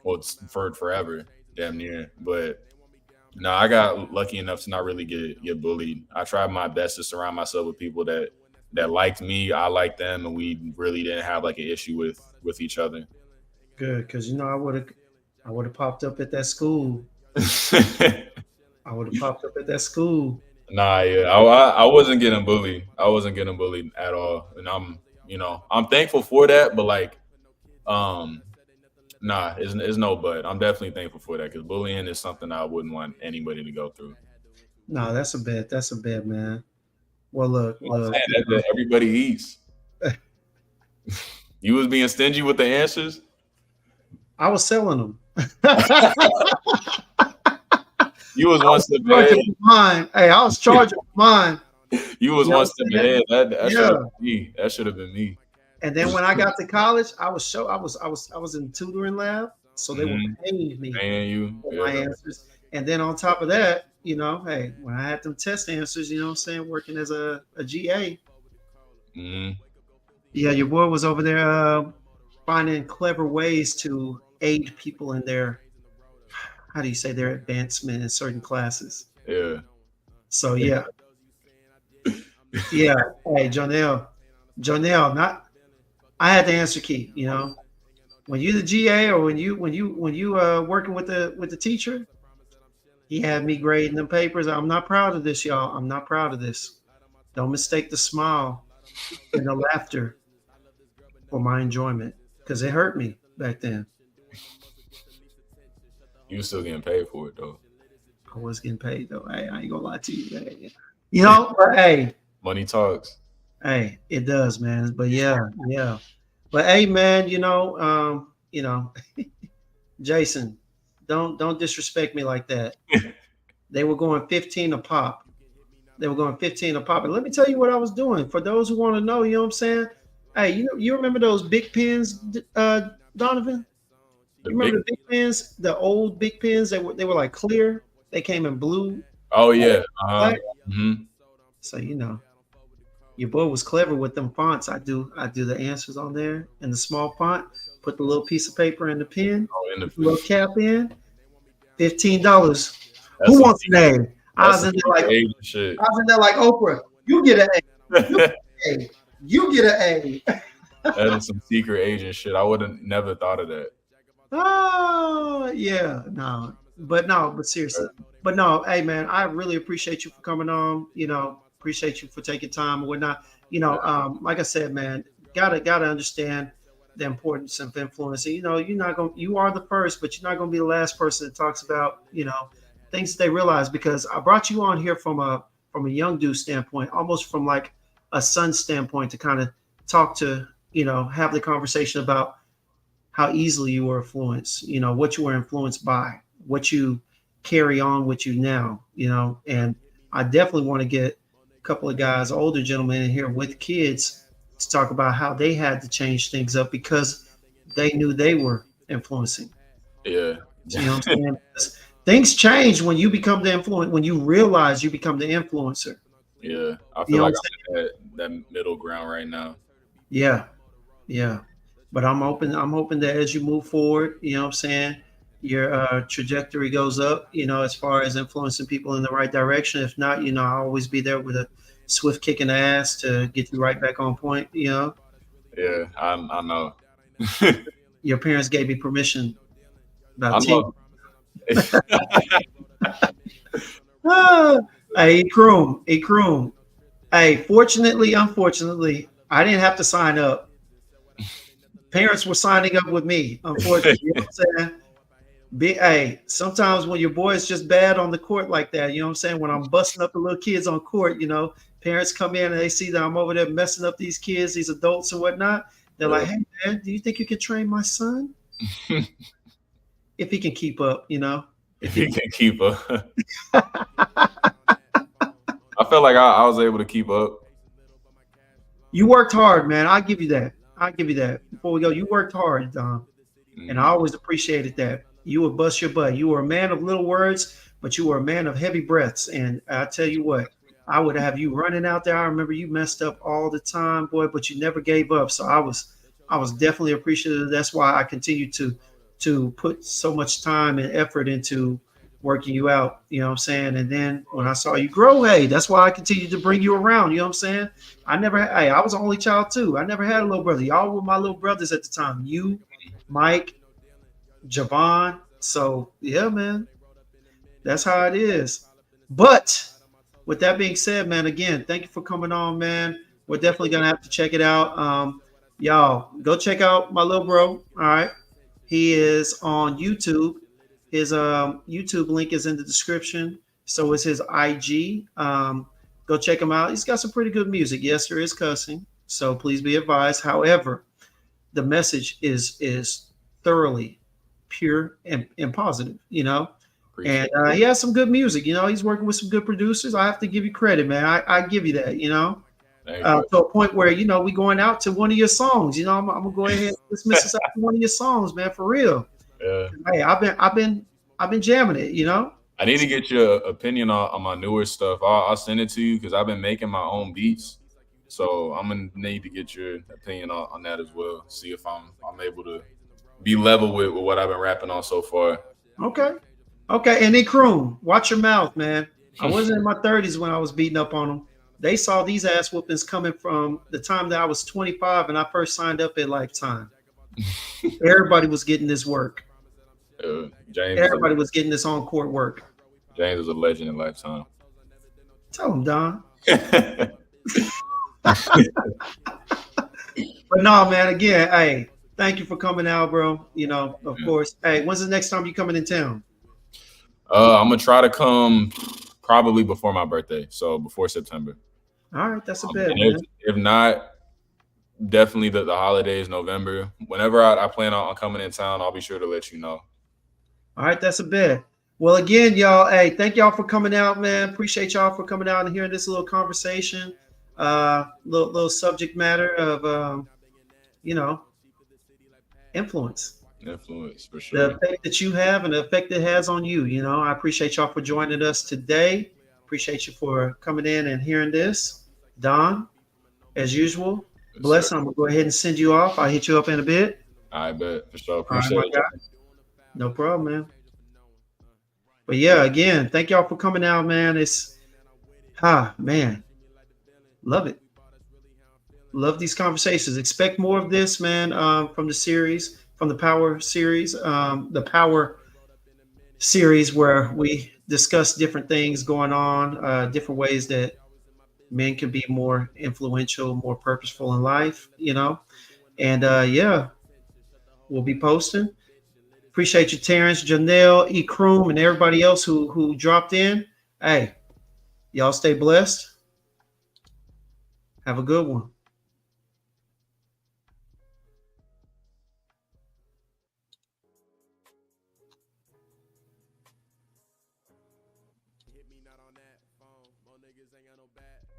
[SPEAKER 2] Well, it's for forever, damn near. But no, I got lucky enough to not really get bullied. I tried my best to surround myself with people that liked me, I liked them, and we really didn't have like an issue with each other.
[SPEAKER 1] Good, because I would have popped up at that school. I would have popped up at that school.
[SPEAKER 2] Nah, yeah, I wasn't getting bullied. I wasn't getting bullied at all, and I'm thankful for that. But like, nah, it's no but. I'm definitely thankful for that because bullying is something I wouldn't want anybody to go through.
[SPEAKER 1] No, that's a bad. That's a bad, man. Well, look,
[SPEAKER 2] I'm saying that everybody eats. You was being stingy with the answers.
[SPEAKER 1] I was selling them.
[SPEAKER 2] You was one step ahead.
[SPEAKER 1] Mine. Hey, I was charging mine.
[SPEAKER 2] You was one step ahead.
[SPEAKER 1] Yeah.
[SPEAKER 2] That should have been me.
[SPEAKER 1] And then when I got to college, I was in tutoring lab, so they were paying me for my answers. And then on top of that, hey, when I had them test answers, what I'm saying, working as a GA. Yeah, your boy was over there finding clever ways to aid people in their, how do you say, their advancement in certain classes.
[SPEAKER 2] Yeah.
[SPEAKER 1] So yeah. Yeah. Hey, Jonelle, not. I had the answer key. When you're the GA or when you working with the teacher, he had me grading them papers. I'm not proud of this, y'all. I'm not proud of this. Don't mistake the smile and the laughter for my enjoyment because it hurt me back then.
[SPEAKER 2] You were still getting paid for it though.
[SPEAKER 1] I was getting paid though. Hey, I ain't gonna lie to you. Hey, you know, but hey,
[SPEAKER 2] Money talks.
[SPEAKER 1] hey, it does, man. But yeah, yeah. But hey, man, Jason, don't disrespect me like that. They were going 15 a pop. They were going 15 a pop. And let me tell you what I was doing. For those who want to know, you know what I'm saying? Hey, you remember those big pens, Donovan?
[SPEAKER 2] The
[SPEAKER 1] You remember
[SPEAKER 2] big.
[SPEAKER 1] the big pens, the old big pens? They were like clear. They came in blue,
[SPEAKER 2] Oh yeah.
[SPEAKER 1] black.
[SPEAKER 2] Hmm.
[SPEAKER 1] So your boy was clever with them fonts. I do the answers on there in the small font. Put the little piece of paper in the pen.
[SPEAKER 2] Oh, in
[SPEAKER 1] Put the little
[SPEAKER 2] the
[SPEAKER 1] cap in. $15.
[SPEAKER 2] that's
[SPEAKER 1] Who
[SPEAKER 2] some
[SPEAKER 1] wants an A? I
[SPEAKER 2] that's
[SPEAKER 1] was
[SPEAKER 2] some
[SPEAKER 1] in there like
[SPEAKER 2] Asian shit.
[SPEAKER 1] I was in there like Oprah. You get an A. You get an A. You get an A.
[SPEAKER 2] That is some secret Asian shit. I would have never thought of that.
[SPEAKER 1] Oh yeah, but seriously, but no, hey man, I really appreciate you for coming on. Appreciate you for taking time and whatnot. Like I said, man, gotta understand the importance of influence. And, you are the first, but you're not gonna be the last person that talks about things that they realize because I brought you on here from a young dude standpoint, almost from like a son standpoint to kind of talk to have the conversation about how easily you were influenced, what you were influenced by, what you carry on with you now, and I definitely want to get a couple of guys, older gentlemen in here with kids to talk about how they had to change things up because they knew they were influencing.
[SPEAKER 2] Yeah.
[SPEAKER 1] You know what I'm saying? Things change when you become the influence, when you realize you become the influencer.
[SPEAKER 2] Yeah. I
[SPEAKER 1] You
[SPEAKER 2] feel
[SPEAKER 1] know what
[SPEAKER 2] like
[SPEAKER 1] I'm
[SPEAKER 2] I'm
[SPEAKER 1] saying?
[SPEAKER 2] at that middle ground right now.
[SPEAKER 1] Yeah, yeah. But I'm hoping that as you move forward, what I'm saying, your trajectory goes up, as far as influencing people in the right direction. If not, I'll always be there with a swift kick in the ass to get you right back on point.
[SPEAKER 2] Yeah, I know.
[SPEAKER 1] Your parents gave me permission
[SPEAKER 2] I
[SPEAKER 1] about 10.
[SPEAKER 2] know.
[SPEAKER 1] Ah, hey, Ikroom. Hey, fortunately, unfortunately, I didn't have to sign up. Parents were signing up with me, unfortunately. You know what I'm saying? Hey, sometimes when your boy is just bad on the court like that, you know what I'm saying? When I'm busting up the little kids on court, parents come in and they see that I'm over there messing up these kids, these adults and whatnot. They're
[SPEAKER 2] Yeah.
[SPEAKER 1] like, hey, man, do you think you can train my son? If he can keep up.
[SPEAKER 2] If
[SPEAKER 1] If
[SPEAKER 2] you
[SPEAKER 1] he
[SPEAKER 2] can keep up. I felt like I was able to keep up.
[SPEAKER 1] You worked hard, man. I'll give you that. I'll give you that. Before we go, you worked hard, Dom. And I
[SPEAKER 2] Mhm.
[SPEAKER 1] always appreciated that. You would bust your butt. You were a man of little words, but you were a man of heavy breaths. And I tell you what, I would have you running out there. I remember you messed up all the time, boy, but you never gave up. So I was definitely appreciative. That's why I continue to put so much time and effort into working you out. You know what I'm saying? And then when I saw you grow, hey, that's why I continued to bring you around. You know what I'm saying? Hey, I was an only child too. I never had a little brother. Y'all were my little brothers at the time. You, Mike, Javon. So yeah, man, that's how it is. But with that being said, man, again, thank you for coming on, man. We're definitely gonna have to check it out. Y'all go check out my little bro. All right, he is on YouTube. His YouTube link is in the description. So is his IG. Go check him out. He's got some pretty good music. Yes, there is cussing, so please be advised. However, the message is thoroughly pure and positive. And
[SPEAKER 2] Appreciate it.
[SPEAKER 1] he has some good music. He's working with some good producers. I have to give you credit, man. I give you that.
[SPEAKER 2] Thank you.
[SPEAKER 1] To a point where we going out to one of your songs. I'm gonna go ahead and dismiss us out to one of your songs, man, for real.
[SPEAKER 2] Yeah.
[SPEAKER 1] Hey, I've been jamming it.
[SPEAKER 2] I need to get your opinion on my newer stuff. I'll send it to you because I've been making my own beats. So I'm gonna need to get your opinion on that as well. See if I'm able to be level with what I've been rapping on so far.
[SPEAKER 1] Okay. Okay. And then Kroon, watch your mouth, man. I wasn't in my 30s when I was beating up on them. They saw these ass whoopings coming from the time that I was 25 and I first signed up at Lifetime. Everybody was getting this work.
[SPEAKER 2] James
[SPEAKER 1] Everybody was getting this on court work.
[SPEAKER 2] James is a legend in Lifetime.
[SPEAKER 1] Tell them, Don. But no, man. Again, hey, thank you for coming out, bro. You know, of
[SPEAKER 2] Yeah.
[SPEAKER 1] course. Hey, when's the next time you coming in town?
[SPEAKER 2] I'm gonna try to come probably before my birthday, so before September.
[SPEAKER 1] All right, that's a bet,
[SPEAKER 2] And
[SPEAKER 1] man.
[SPEAKER 2] if not, definitely the holidays, November. Whenever I plan on coming in town, I'll be sure to let you know.
[SPEAKER 1] All right, that's a bet. Well, again, y'all, hey, thank y'all for coming out, man. Appreciate y'all for coming out and hearing this little conversation, little subject matter of, you know, influence,
[SPEAKER 2] Influence for
[SPEAKER 1] the
[SPEAKER 2] sure.
[SPEAKER 1] effect that you have and the effect it has on you. You know, I appreciate y'all for joining us today. Appreciate you for coming in and hearing this. Don, as usual,
[SPEAKER 2] Yes,
[SPEAKER 1] bless.
[SPEAKER 2] sir.
[SPEAKER 1] I'm gonna go ahead and send you off. I'll hit you up in a bit.
[SPEAKER 2] I bet for sure.
[SPEAKER 1] All right,
[SPEAKER 2] Appreciate
[SPEAKER 1] my
[SPEAKER 2] it.
[SPEAKER 1] guy. No problem, man. But yeah, again, thank y'all for coming out, man. Man, love it. Love these conversations. Expect more of this, man, from the series, from the Power series, where we discuss different things going on, different ways that men can be more influential, more purposeful in life, you know. And yeah, we'll be posting. Appreciate you, Terrence, Janelle, E. Kroom, and everybody else who dropped in. Hey, y'all stay blessed. Have a good one.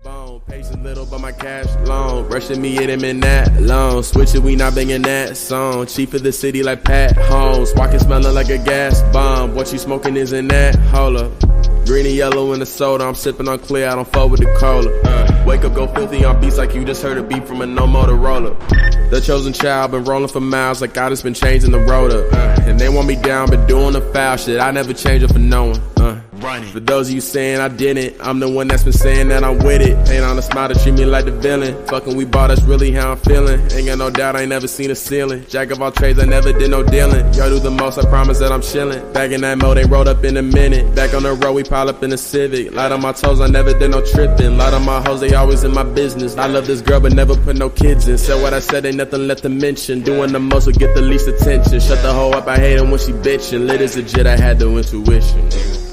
[SPEAKER 3] Bone, patient little, but my cash long. Rushing me, hit him in that long. Switch it, we not banging that song. Chief of the city like Pat Holmes. Walking smelling like a gas bomb. What you smoking is in that? Hold up. Green and yellow in the soda. I'm sipping on clear, I don't fuck with the cola. Wake up, go filthy on beats like you just heard a beat from a no Motorola. The chosen child, been rolling for miles like I just been changing the road up. And they want me down, been doing the foul shit. I never change it for no one. For those of you saying I didn't, I'm the one that's been saying that I'm with it. Paint on a smile to treat me like the villain. Fucking we bought, that's really how I'm feeling. Ain't got no doubt, I ain't never seen a ceiling. Jack of all trades, I never did no dealing. Y'all do the most, I promise that I'm chilling. Back in that mode, ain't rolled up in a minute. Back on the road, we pile up in a Civic. Light on my toes, I never did no tripping. Light on my hoes, they always in my business. I love this girl, but never put no kids in. Said what I said, ain't nothing left to mention. Doing the most will get the least attention. Shut the hoe up, I hate her when she bitching. Lit as a jet, I had the intuition.